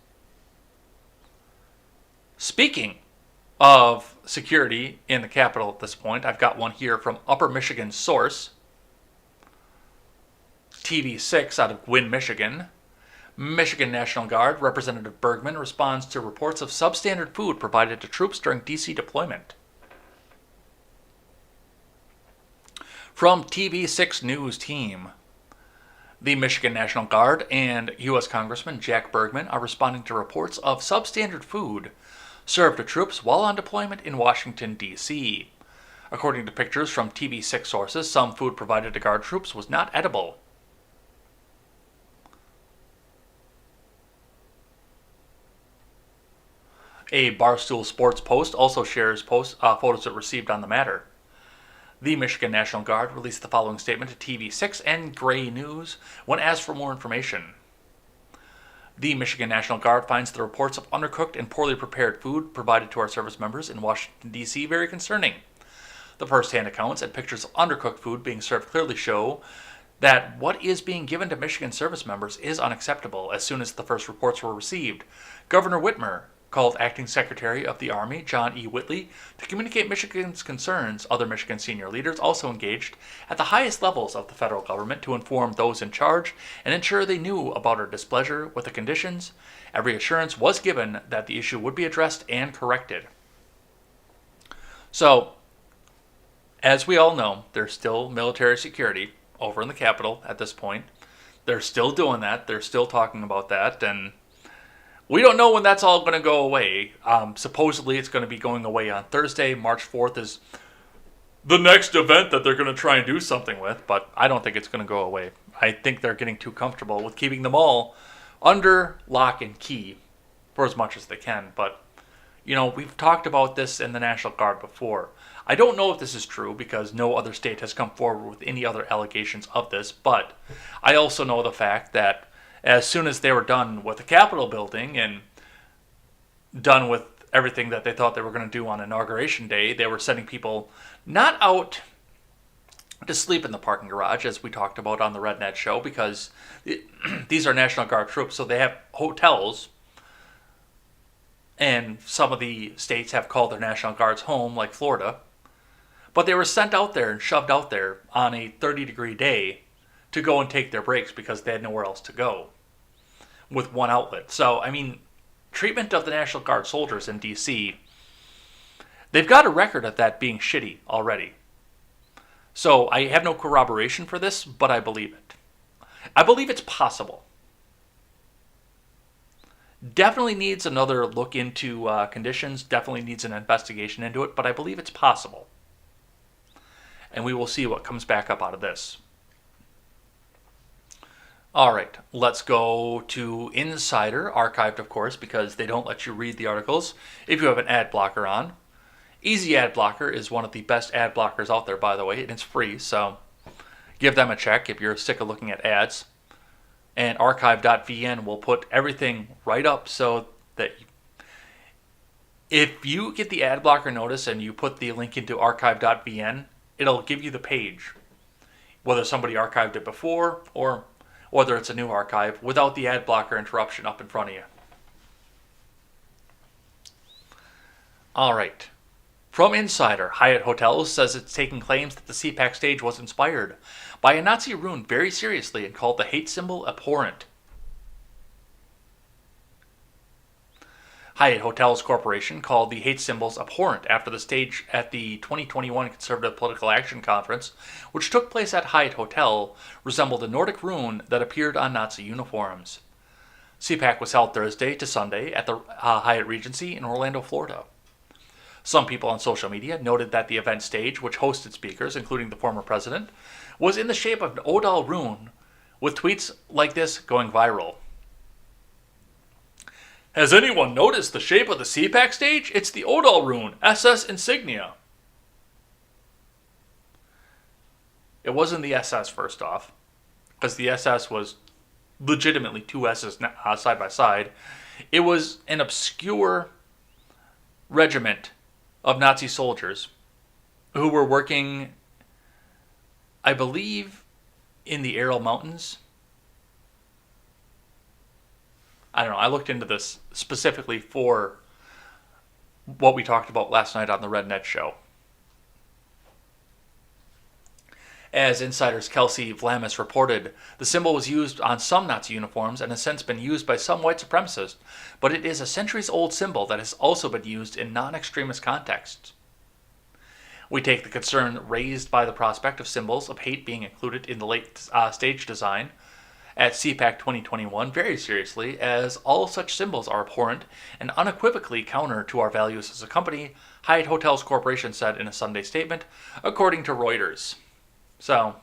Speaking of security in the Capitol at this point, I've got one here from Upper Michigan source, TV6 out of Gwinn, Michigan. Michigan National Guard Representative Bergman responds to reports of substandard food provided to troops during D.C. deployment. From TV6 News Team, the Michigan National Guard and U.S. Congressman Jack Bergman are responding to reports of substandard food served to troops while on deployment in Washington, D.C. According to pictures from TV6 sources, some food provided to Guard troops was not edible. A Barstool Sports post also shares photos it received on the matter. The Michigan National Guard released the following statement to TV6 and Gray News when asked for more information. The Michigan National Guard finds the reports of undercooked and poorly prepared food provided to our service members in Washington, D.C. very concerning. The first-hand accounts and pictures of undercooked food being served clearly show that what is being given to Michigan service members is unacceptable. As soon as the first reports were received, Governor Whitmer called Acting Secretary of the Army John E. Whitley to communicate Michigan's concerns. Other Michigan senior leaders also engaged at the highest levels of the federal government to inform those in charge and ensure they knew about our displeasure with the conditions. Every assurance was given that the issue would be addressed and corrected. So, as we all know, there's still military security over in the Capitol at this point. They're still doing that. They're still talking about that, and we don't know when that's all going to go away. Supposedly it's going to be going away on Thursday. March 4th is the next event that they're going to try and do something with, but I don't think it's going to go away. I think they're getting too comfortable with keeping them all under lock and key for as much as they can. But, you know, we've talked about this in the National Guard before. I don't know if this is true because no other state has come forward with any other allegations of this, but I also know the fact that as soon as they were done with the Capitol building and done with everything that they thought they were going to do on Inauguration Day, they were sending people not out to sleep in the parking garage, as we talked about on the Red Net show, because these are National Guard troops, so they have hotels, and some of the states have called their National Guards home, like Florida. But they were sent out there and shoved out there on a 30-degree day to go and take their breaks because they had nowhere else to go with one outlet. So, I mean, treatment of the National Guard soldiers in D.C., they've got a record of that being shitty already. So I have no corroboration for this, but I believe it. I believe it's possible. Definitely needs another look into conditions, definitely needs an investigation into it, but I believe it's possible. And we will see what comes back up out of this. All right, let's go to Insider, archived, of course, because they don't let you read the articles if you have an ad blocker on. Easy Ad Blocker is one of the best ad blockers out there, by the way, and it's free, so give them a check if you're sick of looking at ads. And archive.vn will put everything right up so that if you get the ad blocker notice and you put the link into archive.vn, it'll give you the page, whether somebody archived it before or whether it's a new archive, without the ad blocker interruption up in front of you. All right. From Insider, Hyatt Hotels says it's taking claims that the CPAC stage was inspired by a Nazi rune very seriously and called the hate symbol abhorrent. Hyatt Hotels Corporation called the hate symbols abhorrent after the stage at the 2021 Conservative Political Action Conference, which took place at Hyatt Hotel, resembled a Nordic rune that appeared on Nazi uniforms. CPAC was held Thursday to Sunday at the Hyatt Regency in Orlando, Florida. Some people on social media noted that the event stage, which hosted speakers, including the former president, was in the shape of an Odal rune, with tweets like this going viral. Has anyone noticed the shape of the CPAC stage? It's the Odal rune, SS insignia. It wasn't the SS, first off, because the SS was legitimately two S's side by side. It was an obscure regiment of Nazi soldiers who were working, I believe, in the Aral Mountains. I don't know. I looked into this specifically for what we talked about last night on the Red Net Show. As Insider's Kelsey Vlamis reported, the symbol was used on some Nazi uniforms and has since been used by some white supremacists, but it is a centuries-old symbol that has also been used in non-extremist contexts. We take the concern raised by the prospect of symbols of hate being included in the late stage design at CPAC 2021 very seriously, as all such symbols are abhorrent and unequivocally counter to our values as a company, Hyatt Hotels Corporation said in a Sunday statement, according to Reuters. So,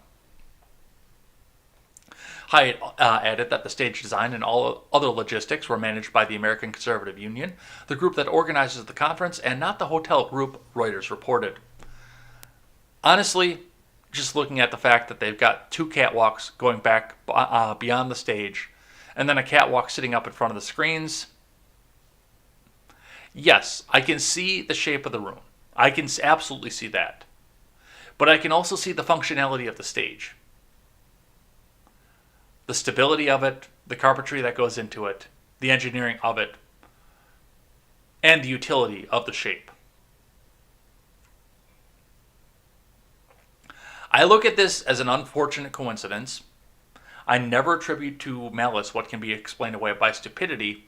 Hyatt added that the stage design and all other logistics were managed by the American Conservative Union, the group that organizes the conference, and not the hotel group, Reuters reported. Honestly, just looking at the fact that they've got two catwalks going back beyond the stage, and then a catwalk sitting up in front of the screens, yes, I can see the shape of the room. I can absolutely see that. But I can also see the functionality of the stage. The stability of it, the carpentry that goes into it, the engineering of it, and the utility of the shape. I look at this as an unfortunate coincidence. I never attribute to malice what can be explained away by stupidity.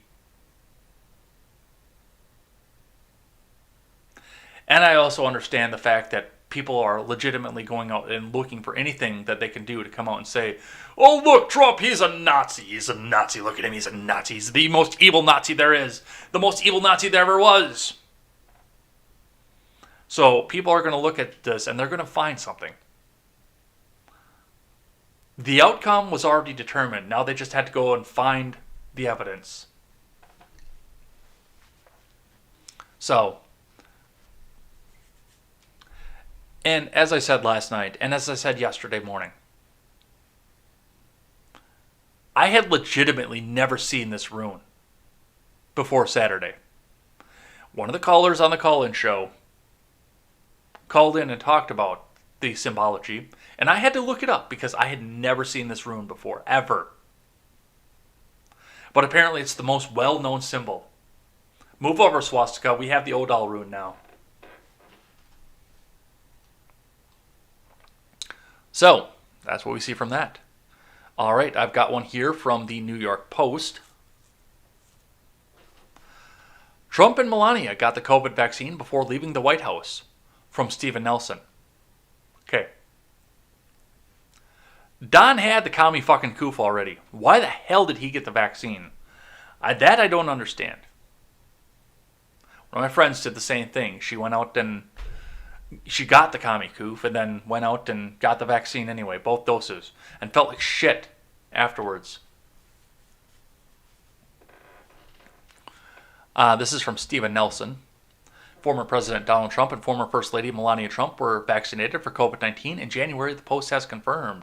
And I also understand the fact that people are legitimately going out and looking for anything that they can do to come out and say, oh, look, Trump, he's a Nazi. He's a Nazi. Look at him. He's a Nazi. He's the most evil Nazi there is. The most evil Nazi there ever was. So people are going to look at this and they're going to find something. The outcome was already determined. Now they just had to go and find the evidence. So, and as I said last night, and as I said yesterday morning, I had legitimately never seen this rune before Saturday. One of the callers on the call-in show called in and talked about the symbology, and I had to look it up because I had never seen this rune before, ever. But apparently it's the most well-known symbol. Move over, swastika. We have the Odal rune now. So, that's what we see from that. All right, I've got one here from the New York Post. Trump and Melania got the COVID vaccine before leaving the White House. From Stephen Nelson. Okay. Don had the commie fucking coof already. Why the hell did he get the vaccine? That I don't understand. One of my friends did the same thing. She went out and she got the commie coof and then went out and got the vaccine anyway, both doses, and felt like shit afterwards. This is from Stephen Nelson. Former President Donald Trump and former First Lady Melania Trump were vaccinated for COVID-19 in January, the Post has confirmed.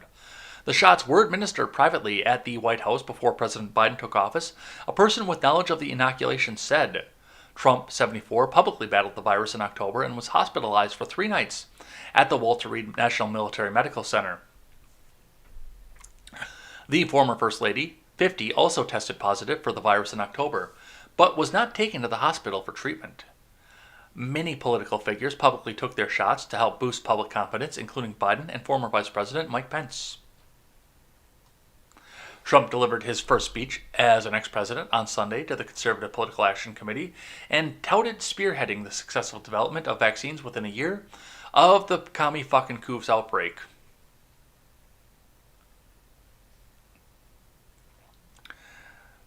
The shots were administered privately at the White House before President Biden took office. A person with knowledge of the inoculation said. Trump, 74, publicly battled the virus in October and was hospitalized for 3 nights at the Walter Reed National Military Medical Center. The former First Lady, 50, also tested positive for the virus in October, but was not taken to the hospital for treatment. Many political figures publicly took their shots to help boost public confidence, including Biden and former Vice President Mike Pence. Trump delivered his first speech as an ex-president on Sunday to the Conservative Political Action Committee and touted spearheading the successful development of vaccines within a year of the commie fucking coofs outbreak.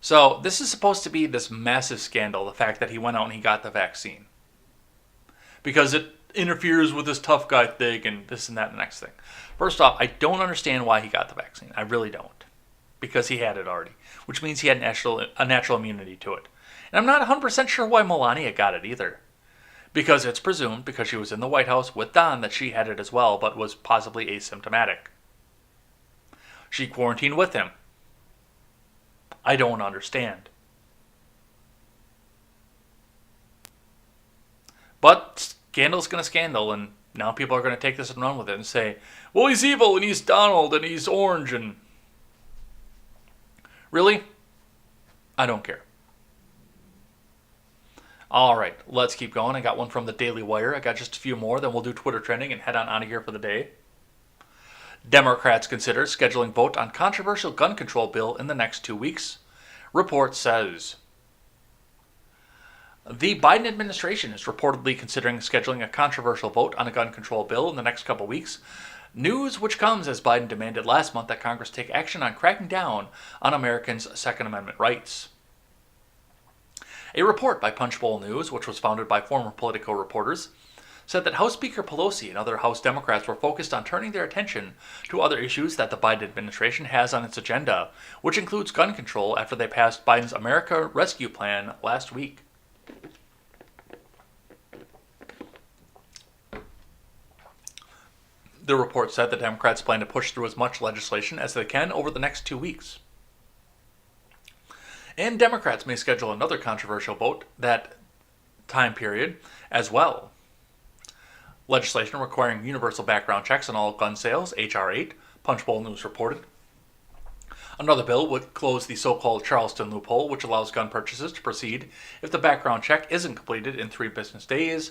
So this is supposed to be this massive scandal, the fact that he went out and he got the vaccine. Because it interferes with this tough guy thing and this and that and the next thing. First off, I don't understand why he got the vaccine. I really don't. Because he had it already. Which means he had a natural immunity to it. And I'm not 100% sure why Melania got it either. Because it's presumed, because she was in the White House with Don, that she had it as well, but was possibly asymptomatic. She quarantined with him. I don't understand. But scandal's going to scandal, and now people are going to take this and run with it and say, well, he's evil, and he's Donald, and he's orange, and... Really? I don't care. All right, let's keep going. I got one from the Daily Wire. I got just a few more, then we'll do Twitter trending and head on out of here for the day. Democrats consider scheduling vote on controversial gun control bill in the next 2 weeks. Report says. The Biden administration is reportedly considering scheduling a controversial vote on a gun control bill in the next couple weeks. News which comes as Biden demanded last month that Congress take action on cracking down on Americans' Second Amendment rights. A report by Punchbowl News, which was founded by former Politico reporters, said that House Speaker Pelosi and other House Democrats were focused on turning their attention to other issues that the Biden administration has on its agenda, which includes gun control after they passed Biden's America Rescue Plan last week. The report said the Democrats plan to push through as much legislation as they can over the next 2 weeks. And Democrats may schedule another controversial vote that time period as well. Legislation requiring universal background checks on all gun sales, H.R. 8, Punchbowl News reported. Another bill would close the so-called Charleston loophole, which allows gun purchases to proceed if the background check isn't completed in 3 business days.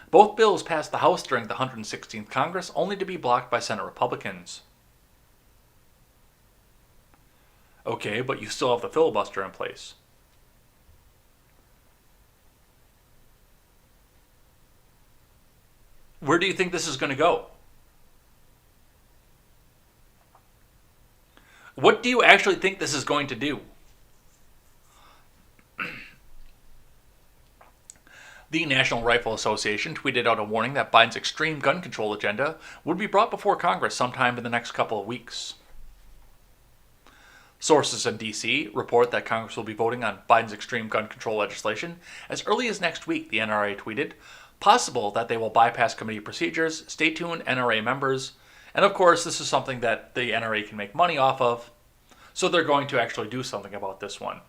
Both bills passed the House during the 116th Congress, only to be blocked by Senate Republicans. Okay, but you still have the filibuster in place. Where do you think this is going to go? What do you actually think this is going to do? The National Rifle Association tweeted out a warning that Biden's extreme gun control agenda would be brought before Congress sometime in the next couple of weeks. Sources in D.C. report that Congress will be voting on Biden's extreme gun control legislation as early as next week, the NRA tweeted. Possible that they will bypass committee procedures. Stay tuned, NRA members. And of course, this is something that the NRA can make money off of, so they're going to actually do something about this one.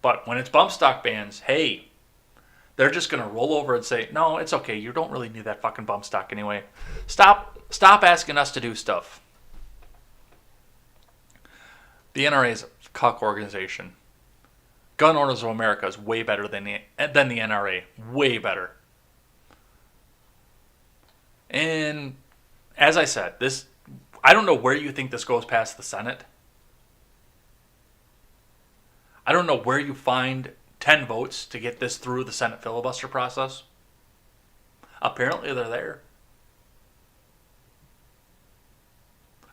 But when it's bump stock bans, hey, they're just going to roll over and say, no, it's okay, you don't really need that fucking bump stock anyway. Stop asking us to do stuff. The NRA is a cuck organization. Gun Owners of America is way better than the NRA. Way better. And as I said, I don't know where you think this goes past the Senate. I don't know where you find 10 votes to get this through the Senate filibuster process. Apparently they're there.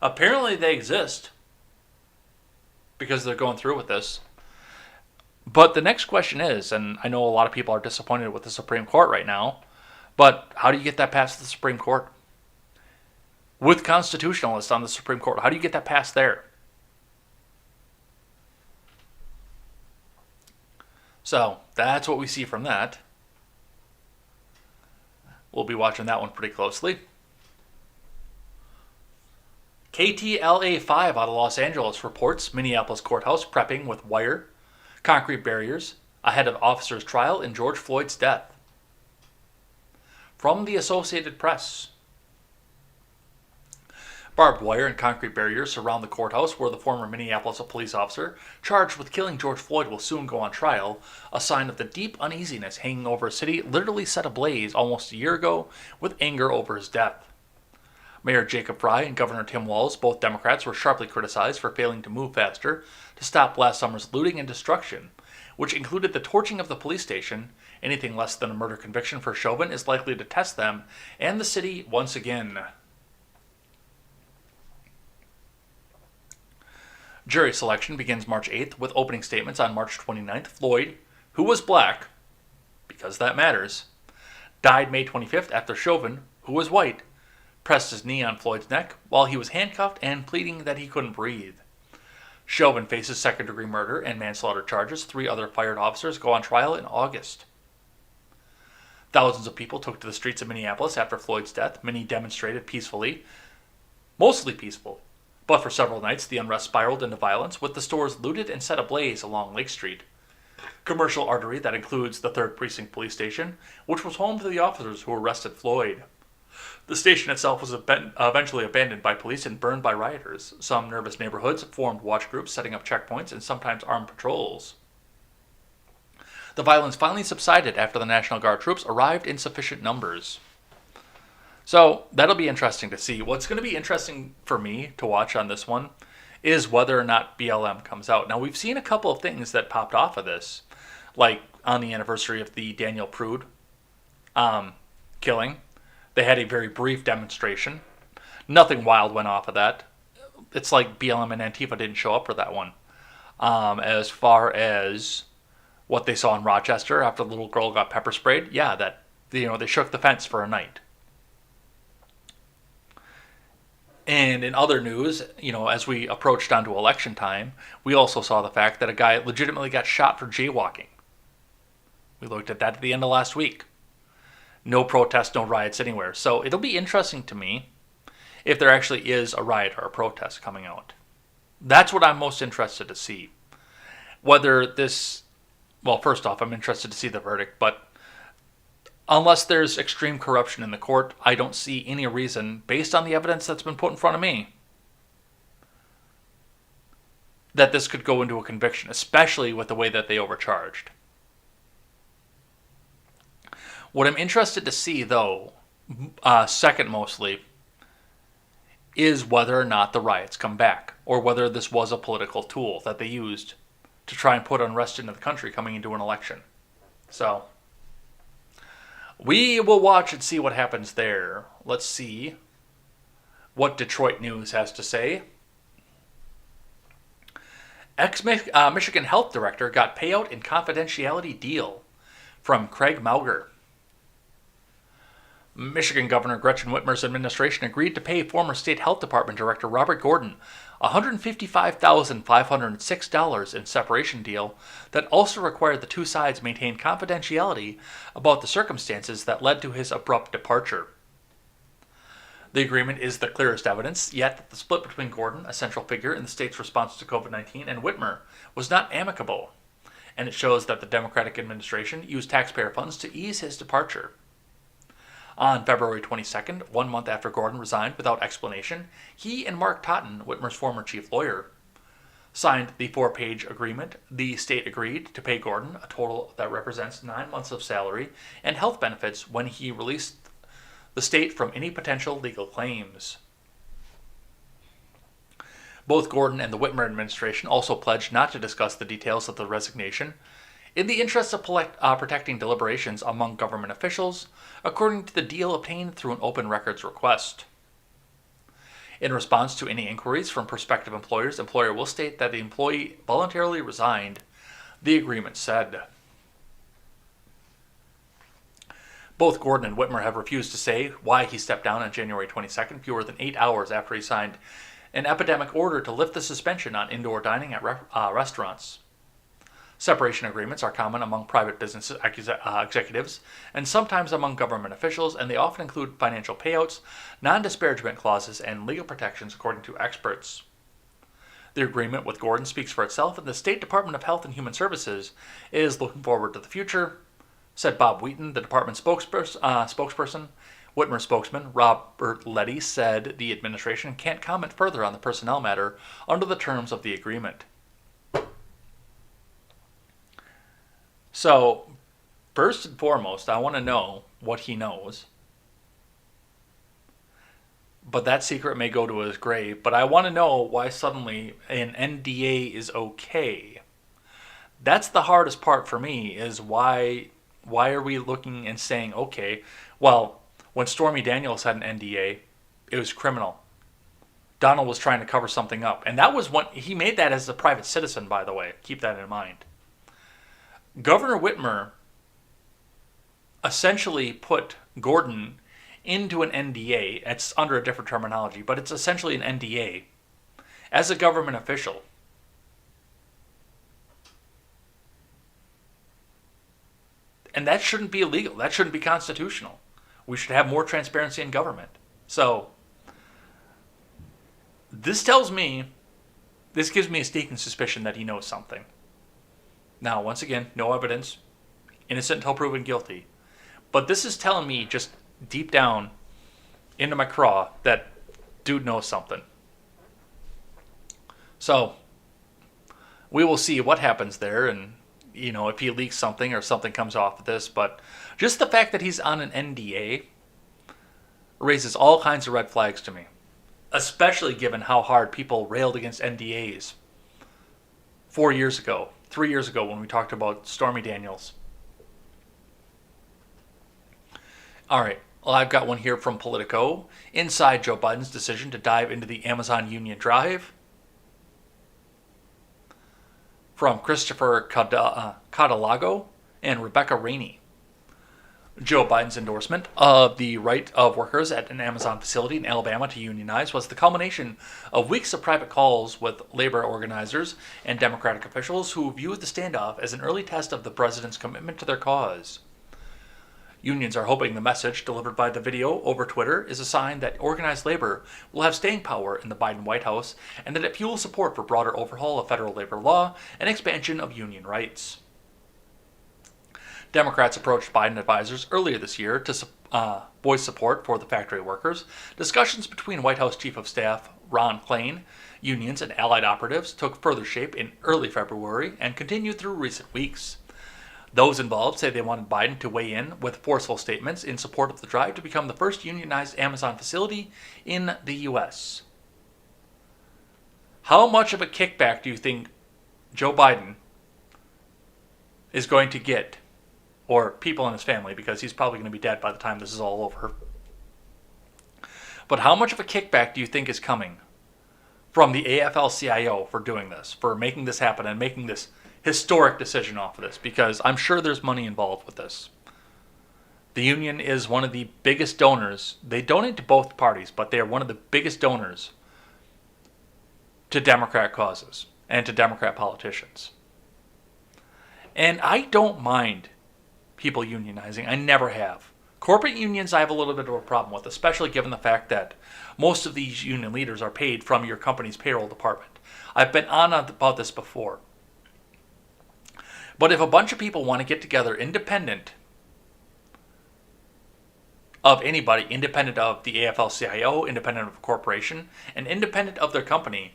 Apparently they exist because they're going through with this. But the next question is, and I know a lot of people are disappointed with the Supreme Court right now, but how do you get that past the Supreme Court? With constitutionalists on the Supreme Court, how do you get that passed there? So, that's what we see from that. We'll be watching that one pretty closely. KTLA5 out of Los Angeles reports Minneapolis courthouse prepping with wire, concrete barriers ahead of officer's trial in George Floyd's death. From the Associated Press. Barbed wire and concrete barriers surround the courthouse where the former Minneapolis police officer charged with killing George Floyd will soon go on trial, a sign of the deep uneasiness hanging over a city literally set ablaze almost a year ago with anger over his death. Mayor Jacob Frey and Governor Tim Walz, both Democrats, were sharply criticized for failing to move faster to stop last summer's looting and destruction, which included the torching of the police station. Anything less than a murder conviction for Chauvin is likely to test them and the city once again. Jury selection begins March 8th with opening statements on March 29th. Floyd, who was black, because that matters, died May 25th after Chauvin, who was white, pressed his knee on Floyd's neck while he was handcuffed and pleading that he couldn't breathe. Chauvin faces second-degree murder and manslaughter charges. 3 other fired officers go on trial in August. Thousands of people took to the streets of Minneapolis after Floyd's death. Many demonstrated peacefully, mostly peaceful. But for several nights, the unrest spiraled into violence, with the stores looted and set ablaze along Lake Street, commercial artery that includes the 3rd Precinct Police Station, which was home to the officers who arrested Floyd. The station itself was eventually abandoned by police and burned by rioters. Some nervous neighborhoods formed watch groups, setting up checkpoints and sometimes armed patrols. The violence finally subsided after the National Guard troops arrived in sufficient numbers. So that'll be interesting to see. What's going to be interesting for me to watch on this one is whether or not BLM comes out. Now, we've seen a couple of things that popped off of this, like on the anniversary of the Daniel Prude killing. They had a very brief demonstration. Nothing wild went off of that. It's like BLM and Antifa didn't show up for that one. As far as what they saw in Rochester after the little girl got pepper sprayed, yeah, that they shook the fence for a night. And in other news, as we approached onto election time, we also saw the fact that a guy legitimately got shot for jaywalking. We looked at that at the end of last week. No protests, no riots anywhere. So it'll be interesting to me if there actually is a riot or a protest coming out. That's what I'm most interested to see. Whether this, well, first off, I'm interested to see the verdict, but unless there's extreme corruption in the court, I don't see any reason, based on the evidence that's been put in front of me, that this could go into a conviction, especially with the way that they overcharged. What I'm interested to see, though, second mostly, is whether or not the riots come back, or whether this was a political tool that they used to try and put unrest into the country coming into an election. So we will watch and see what happens there. Let's see what Detroit News has to say. Ex-Michigan Health Director got payout in confidentiality deal from Craig Mauger. Michigan Governor Gretchen Whitmer's administration agreed to pay former State Health Department Director Robert Gordon $155,506 in separation deal that also required the two sides maintain confidentiality about the circumstances that led to his abrupt departure. The agreement is the clearest evidence yet that the split between Gordon, a central figure in the state's response to COVID-19, and Whitmer was not amicable, and it shows that the Democratic administration used taxpayer funds to ease his departure. On February 22nd, 1 month after Gordon resigned without explanation, he and Mark Totten, Whitmer's former chief lawyer, signed the 4-page agreement. The state agreed to pay Gordon a total that represents 9 months of salary and health benefits when he released the state from any potential legal claims. Both Gordon and the Whitmer administration also pledged not to discuss the details of the resignation in the interest of protecting deliberations among government officials, according to the deal obtained through an open records request. In response to any inquiries from prospective employers, the employer will state that the employee voluntarily resigned, the agreement said. Both Gordon and Whitmer have refused to say why he stepped down on January 22nd, fewer than 8 hours after he signed an epidemic order to lift the suspension on indoor dining at restaurants. Separation agreements are common among private business executives and sometimes among government officials, and they often include financial payouts, non-disparagement clauses, and legal protections, according to experts. The agreement with Gordon speaks for itself, and the State Department of Health and Human Services is looking forward to the future, said Bob Wheaton, the department's spokesperson. Whitmer spokesman Robert Letty said the administration can't comment further on the personnel matter under the terms of the agreement. So, first and foremost, I want to know what he knows. But that secret may go to his grave. But I want to know why suddenly an NDA is okay. That's the hardest part for me, is why are we looking and saying, okay, well, when Stormy Daniels had an NDA, it was criminal. Donald was trying to cover something up. And that was when he made that as a private citizen, by the way. Keep that in mind. Governor Whitmer essentially put Gordon into an NDA. It's under a different terminology, but it's essentially an NDA as a government official. And that shouldn't be illegal. That shouldn't be constitutional. We should have more transparency in government. So, this gives me a sneaking suspicion that he knows something. Now, once again, no evidence. Innocent until proven guilty. But this is telling me just deep down into my craw that dude knows something. So, we will see what happens there, and if he leaks something or something comes off of this. But just the fact that he's on an NDA raises all kinds of red flags to me, especially given how hard people railed against NDAs 4 years ago, 3 years ago when we talked about Stormy Daniels. All right, well, I've got one here from Politico. Inside Joe Biden's decision to dive into the Amazon Union Drive. From Christopher Cadalago and Rebecca Rainey. Joe Biden's endorsement of the right of workers at an Amazon facility in Alabama to unionize was the culmination of weeks of private calls with labor organizers and Democratic officials who viewed the standoff as an early test of the president's commitment to their cause. Unions are hoping the message delivered by the video over Twitter is a sign that organized labor will have staying power in the Biden White House and that it fuels support for broader overhaul of federal labor law and expansion of union rights. Democrats approached Biden advisors earlier this year to voice support for the factory workers. Discussions between White House Chief of Staff Ron Klain, unions, and allied operatives took further shape in early February and continued through recent weeks. Those involved say they wanted Biden to weigh in with forceful statements in support of the drive to become the first unionized Amazon facility in the U.S. How much of a kickback do you think Joe Biden is going to get, or people in his family, because he's probably going to be dead by the time this is all over? But how much of a kickback do you think is coming from the AFL-CIO for doing this, for making this happen and making this historic decision off of this? Because I'm sure there's money involved with this. The union is one of the biggest donors. They donate to both parties, but they are one of the biggest donors to Democrat causes and to Democrat politicians. And I don't mind people unionizing. I never have. Corporate unions I have a little bit of a problem with, especially given the fact that most of these union leaders are paid from your company's payroll department. I've been on about this before. But if a bunch of people want to get together independent of anybody, independent of the AFL-CIO, independent of a corporation, and independent of their company,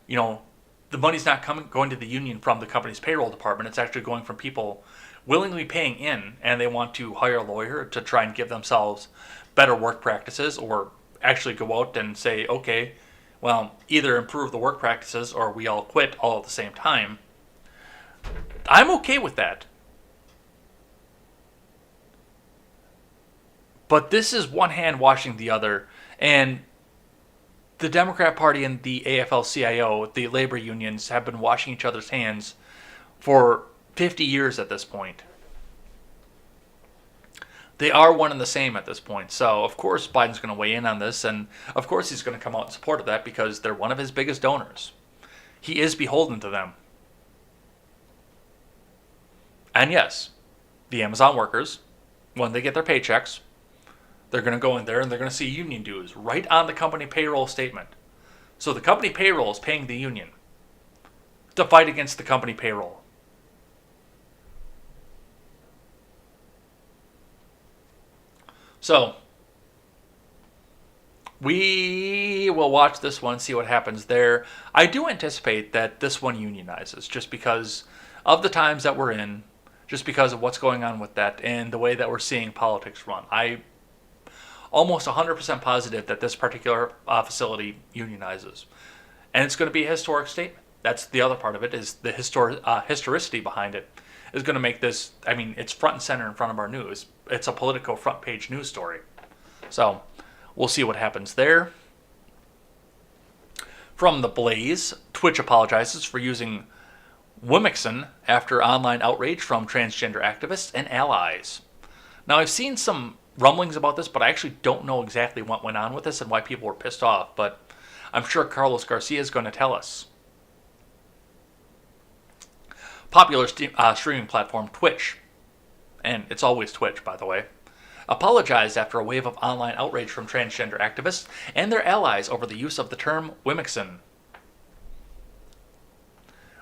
the money's not going to the union from the company's payroll department. It's actually going from people willingly paying in, and they want to hire a lawyer to try and give themselves better work practices, or actually go out and say, okay, well, either improve the work practices or we all quit all at the same time. I'm okay with that. But this is one hand washing the other, and the Democrat Party and the AFL-CIO, the labor unions, have been washing each other's hands for 50 years at this point. They are one and the same at this point. So, of course, Biden's going to weigh in on this, and of course he's going to come out in support of that because they're one of his biggest donors. He is beholden to them. And yes, the Amazon workers, when they get their paychecks, they're going to go in there and they're going to see union dues right on the company payroll statement. So the company payroll is paying the union to fight against the company payroll. So we will watch this one, see what happens there. I do anticipate that this one unionizes just because of the times that we're in, just because of what's going on with that and the way that we're seeing politics run. I'm almost 100% positive that this particular facility unionizes. And it's going to be a historic statement. That's the other part of it, is the historicity behind it is going to make this, I mean, it's front and center in front of our news. It's a Politico front page news story. So we'll see what happens there. From The Blaze, Twitch apologizes for using Wimixon after online outrage from transgender activists and allies. Now, I've seen some rumblings about this, but I actually don't know exactly what went on with this and why people were pissed off, but I'm sure Carlos Garcia is going to tell us. Popular streaming platform Twitch, and it's always Twitch, by the way, apologized after a wave of online outrage from transgender activists and their allies over the use of the term Wimixon.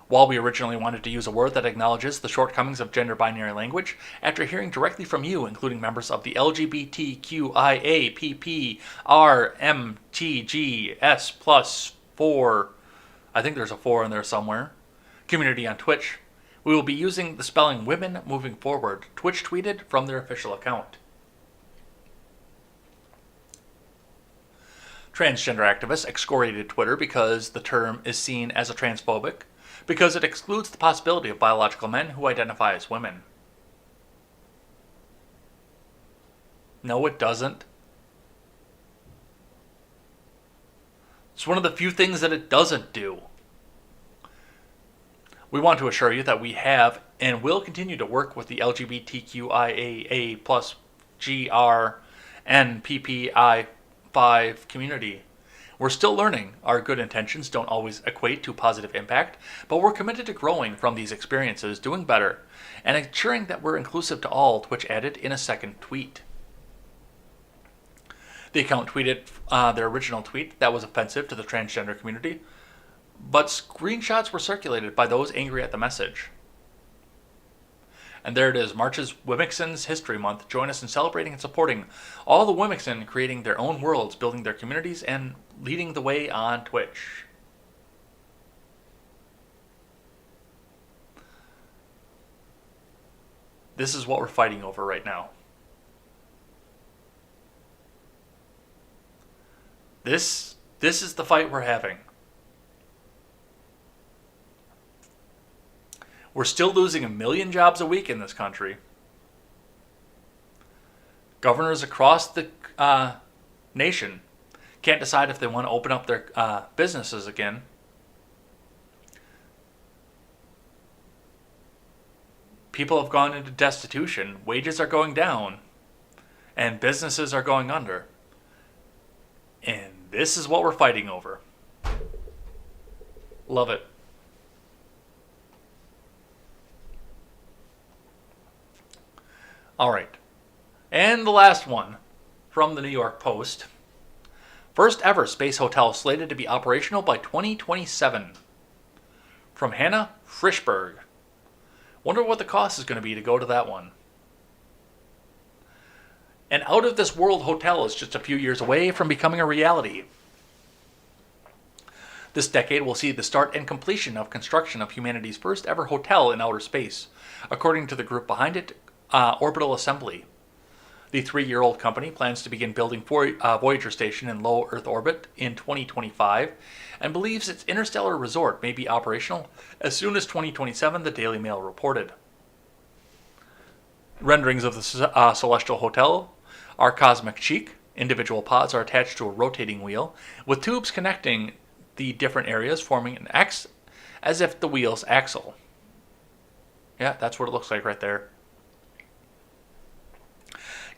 While we originally wanted to use a word that acknowledges the shortcomings of gender-binary language, after hearing directly from you, including members of the LGBTQIAPPRMTGS+4, I think there's a 4 in there somewhere, community on Twitch, we will be using the spelling women moving forward, Twitch tweeted from their official account. Transgender activists excoriated Twitter because the term is seen as a transphobic, because it excludes the possibility of biological men who identify as women. No, it doesn't. It's one of the few things that it doesn't do. We want to assure you that we have and will continue to work with the LGBTQIAA plus GRNPPI5 community. We're still learning. Our good intentions don't always equate to positive impact, but we're committed to growing from these experiences, doing better, and ensuring that we're inclusive to all, Twitch added in a second tweet. The account tweeted their original tweet that was offensive to the transgender community, but screenshots were circulated by those angry at the message. And there it is, March's Wimixon's History Month. Join us in celebrating and supporting all the Wimixon creating their own worlds, building their communities, and leading the way on Twitch. This is what we're fighting over right now. This is the fight we're having. We're still losing 1 million jobs a week in this country. Governors across the nation can't decide if they want to open up their businesses again. People have gone into destitution. Wages are going down. And businesses are going under. And this is what we're fighting over. Love it. All right. And the last one from the New York Post. First ever space hotel slated to be operational by 2027. From Hannah Frischberg. Wonder what the cost is going to be to go to that one. An out-of-this-world hotel is just a few years away from becoming a reality. This decade will see the start and completion of construction of humanity's first ever hotel in outer space, according to the group behind it, Orbital Assembly. The 3-year-old company plans to begin building Voyager Station in low Earth orbit in 2025 and believes its interstellar resort may be operational as soon as 2027, the Daily Mail reported. Renderings of the Celestial Hotel are cosmic chic. Individual pods are attached to a rotating wheel, with tubes connecting the different areas, forming an X as if the wheel's axle. Yeah, that's what it looks like right there.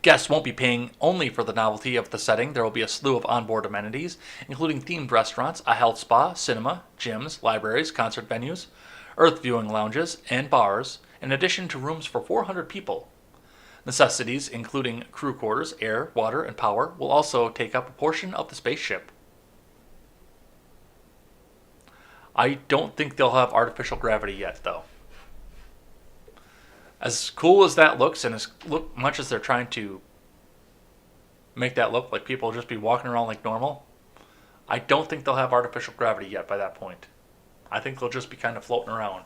Guests won't be paying only for the novelty of the setting. There will be a slew of onboard amenities, including themed restaurants, a health spa, cinema, gyms, libraries, concert venues, Earth viewing lounges, and bars, in addition to rooms for 400 people. Necessities, including crew quarters, air, water, and power, will also take up a portion of the spaceship. I don't think they'll have artificial gravity yet, though. As cool as that looks, and as much as they're trying to make that look like people will just be walking around like normal, I don't think they'll have artificial gravity yet by that point. I think they'll just be kind of floating around.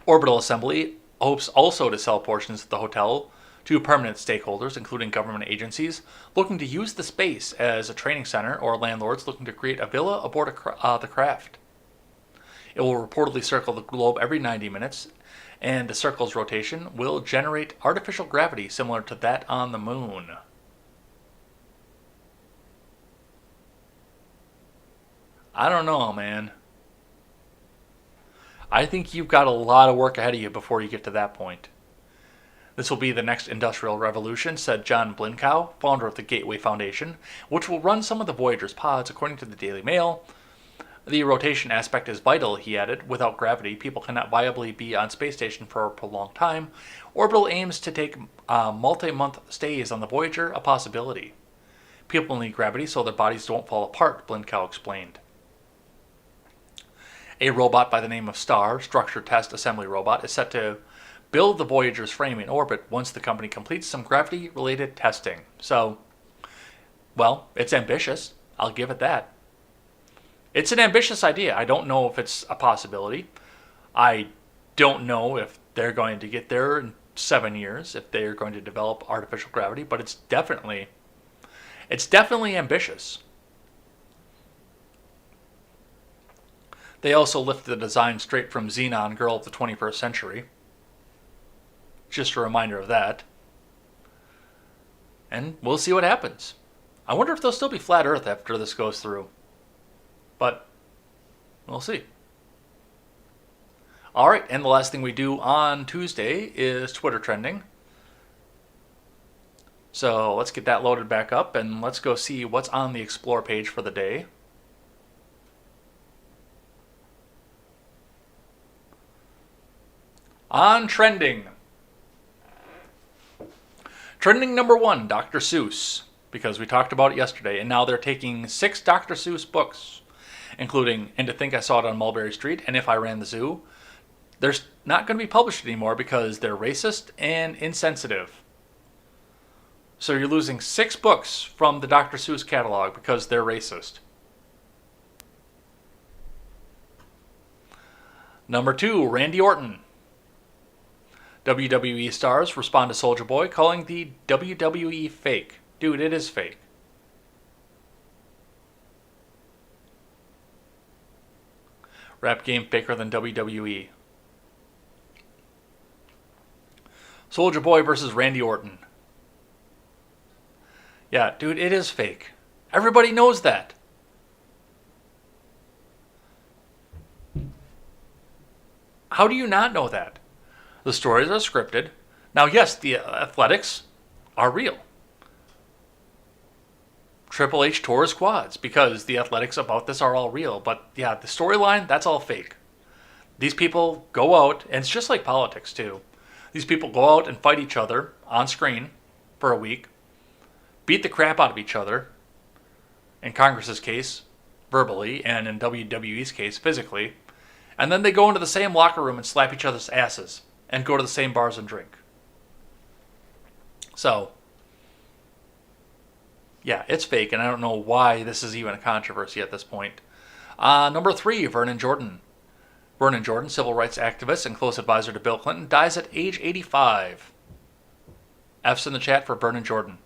Orbital Assembly hopes also to sell portions of the hotel to permanent stakeholders, including government agencies looking to use the space as a training center or landlords looking to create a villa aboard the craft. It will reportedly circle the globe every 90 minutes, and the circle's rotation will generate artificial gravity similar to that on the moon. I don't know, man. I think you've got a lot of work ahead of you before you get to that point. This will be the next industrial revolution, said John Blinkow, founder of the Gateway Foundation, which will run some of the Voyager's pods, according to the Daily Mail. The rotation aspect is vital, he added. Without gravity, people cannot viably be on space station for a prolonged time. Orbital aims to take multi-month stays on the Voyager a possibility. People need gravity so their bodies don't fall apart, Blinkow explained. A robot by the name of STAR, Structure Test Assembly Robot, is set to build the Voyager's frame in orbit once the company completes some gravity-related testing. So, well, it's ambitious. I'll give it that. It's an ambitious idea. I don't know if it's a possibility. I don't know if they're going to get there in 7 years, if they're going to develop artificial gravity, but it's definitely ambitious. They also lifted the design straight from Xenon, Girl of the 21st Century. Just a reminder of that. And we'll see what happens. I wonder if there'll still be flat Earth after this goes through. But we'll see. All right, and the last thing we do on Tuesday is Twitter trending. So let's get that loaded back up and let's go see what's on the Explore page for the day. On trending. Trending number 1, Dr. Seuss, because we talked about it yesterday, and now they're taking 6 Dr. Seuss books, including And to Think I Saw It on Mulberry Street and If I Ran the Zoo. They're not going to be published anymore because they're racist and insensitive. So you're losing 6 books from the Dr. Seuss catalog because they're racist. Number 2, Randy Orton. WWE stars respond to Soulja Boy calling the WWE fake. Dude, it is fake. Rap game faker than WWE. Soulja Boy versus Randy Orton. Yeah, dude, it is fake. Everybody knows that. How do you not know that? The stories are scripted. Now, yes, the athletics are real. Triple H tore his quads because the athletics about this are all real. But yeah, the storyline, that's all fake. These people go out, and it's just like politics too. These people go out and fight each other on screen for a week, beat the crap out of each other, in Congress's case, verbally, and in WWE's case, physically, and then they go into the same locker room and slap each other's asses and go to the same bars and drink. So, yeah, it's fake, and I don't know why this is even a controversy at this point. Number 3, Vernon Jordan. Vernon Jordan, civil rights activist and close advisor to Bill Clinton, dies at age 85. F's in the chat for Vernon Jordan.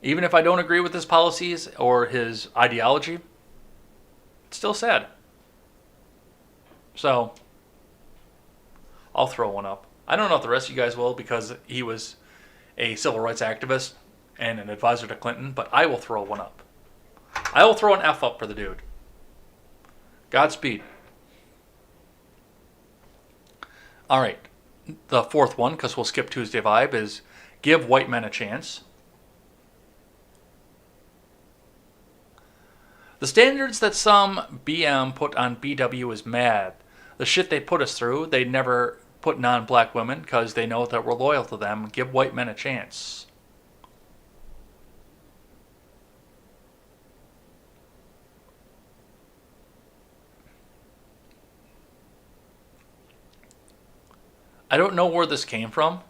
Even if I don't agree with his policies or his ideology, it's still sad. So, I'll throw one up. I don't know if the rest of you guys will because he was a civil rights activist and an advisor to Clinton, but I will throw one up. I will throw an F up for the dude. Godspeed. All right. The fourth one, because we'll skip Tuesday Vibe, is give white men a chance. The standards that some BM put on BW is mad. The shit they put us through, they never put non-black women because they know that we're loyal to them. Give white men a chance. I don't know where this came from.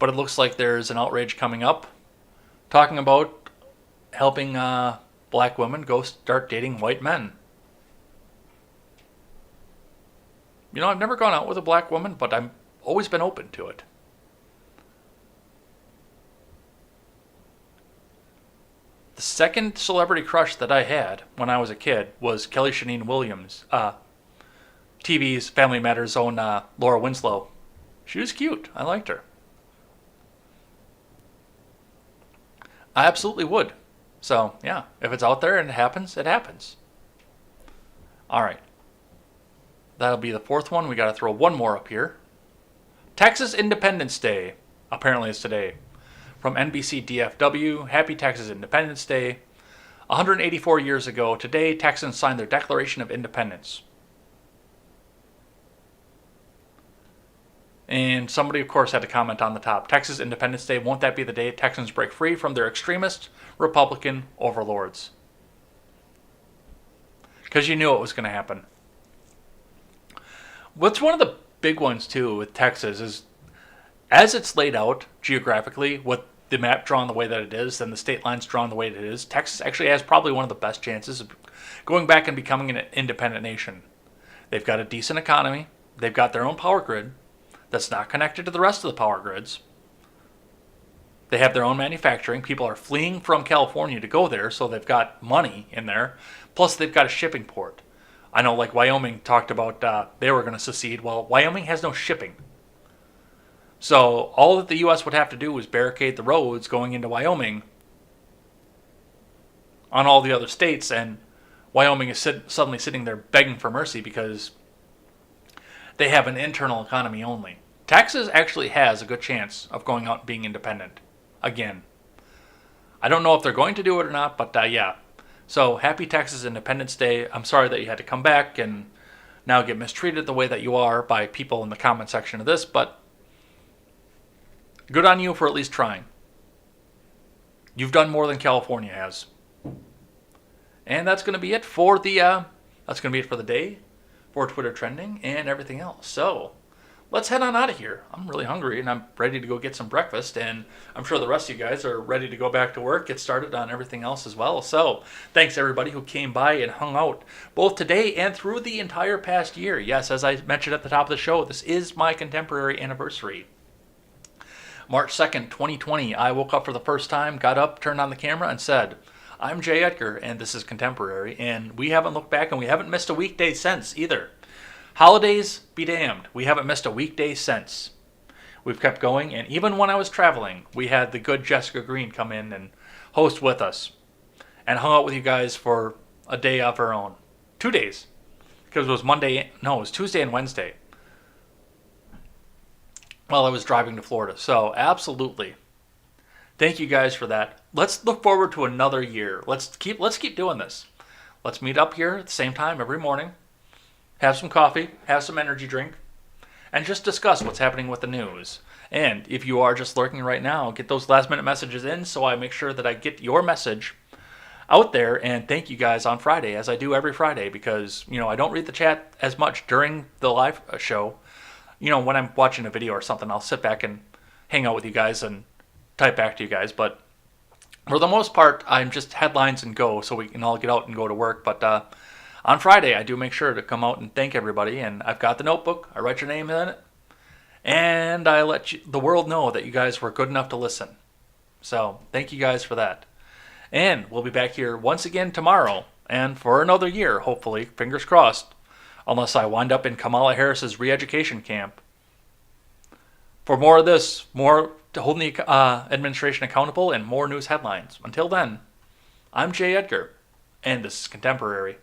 But it looks like there's an outrage coming up talking about helping black women go start dating white men. You know, I've never gone out with a black woman, but I've always been open to it. The second celebrity crush that I had when I was a kid was Kelly Shaneen Williams, TV's Family Matters' own Laura Winslow. She was cute. I liked her. I absolutely would. So, yeah, if it's out there and it happens, it happens. All right. That'll be the fourth one. We got to throw one more up here. Texas Independence Day. Apparently it's today. From NBC DFW, Happy Texas Independence Day. 184 years ago, today, Texans signed their Declaration of Independence. And somebody, of course, had to comment on the top. Texas Independence Day, won't that be the day Texans break free from their extremist Republican overlords? Because you knew it was going to happen. What's one of the big ones, too, with Texas is, as it's laid out geographically, with the map drawn the way that it is, and the state lines drawn the way that it is, Texas actually has probably one of the best chances of going back and becoming an independent nation. They've got a decent economy. They've got their own power grid that's not connected to the rest of the power grids. They have their own manufacturing. People are fleeing from California to go there, so they've got money in there. Plus, they've got a shipping port. I know, like Wyoming talked about they were going to secede. Well, Wyoming has no shipping. So all that the U.S. would have to do is barricade the roads going into Wyoming on all the other states, and Wyoming is suddenly sitting there begging for mercy because they have an internal economy only. Texas actually has a good chance of going out and being independent. Again. I don't know if they're going to do it or not, but yeah. So, happy Texas Independence Day. I'm sorry that you had to come back and now get mistreated the way that you are by people in the comment section of this, but good on you for at least trying. You've done more than California has. And that's going to be it for the day, for Twitter trending and everything else. So, let's head on out of here. I'm really hungry and I'm ready to go get some breakfast, and I'm sure the rest of you guys are ready to go back to work, get started on everything else as well. So, thanks everybody who came by and hung out both today and through the entire past year. Yes, as I mentioned at the top of the show, this is my contemporary anniversary. March 2nd, 2020, I woke up for the first time, got up, turned on the camera, and said, I'm Jay Edgar, and this is Contemporary, and we haven't looked back, and we haven't missed a weekday since either. Holidays be damned, we haven't missed a weekday since. We've kept going, and even when I was traveling, we had the good Jessica Green come in and host with us, and hung out with you guys for a day of her own. 2 days, because it was Tuesday and Wednesday, while I was driving to Florida. So, absolutely. Thank you guys for that. Let's look forward to another year. Let's keep doing this. Let's meet up here at the same time every morning. Have some coffee, have some energy drink, and just discuss what's happening with the news. And if you are just lurking right now, get those last minute messages in so I make sure that I get your message out there. And thank you guys on Friday, as I do every Friday, because, I don't read the chat as much during the live show. When I'm watching a video or something, I'll sit back and hang out with you guys and type back to you guys. But for the most part, I'm just headlines and go so we can all get out and go to work. But On Friday, I do make sure to come out and thank everybody, and I've got the notebook. I write your name in it, and I let the world know that you guys were good enough to listen. So thank you guys for that. And we'll be back here once again tomorrow, and for another year, hopefully, fingers crossed, unless I wind up in Kamala Harris's re-education camp. For more of this, more to holding the administration accountable, and more news headlines. Until then, I'm Jay Edgar, and this is Contemporary.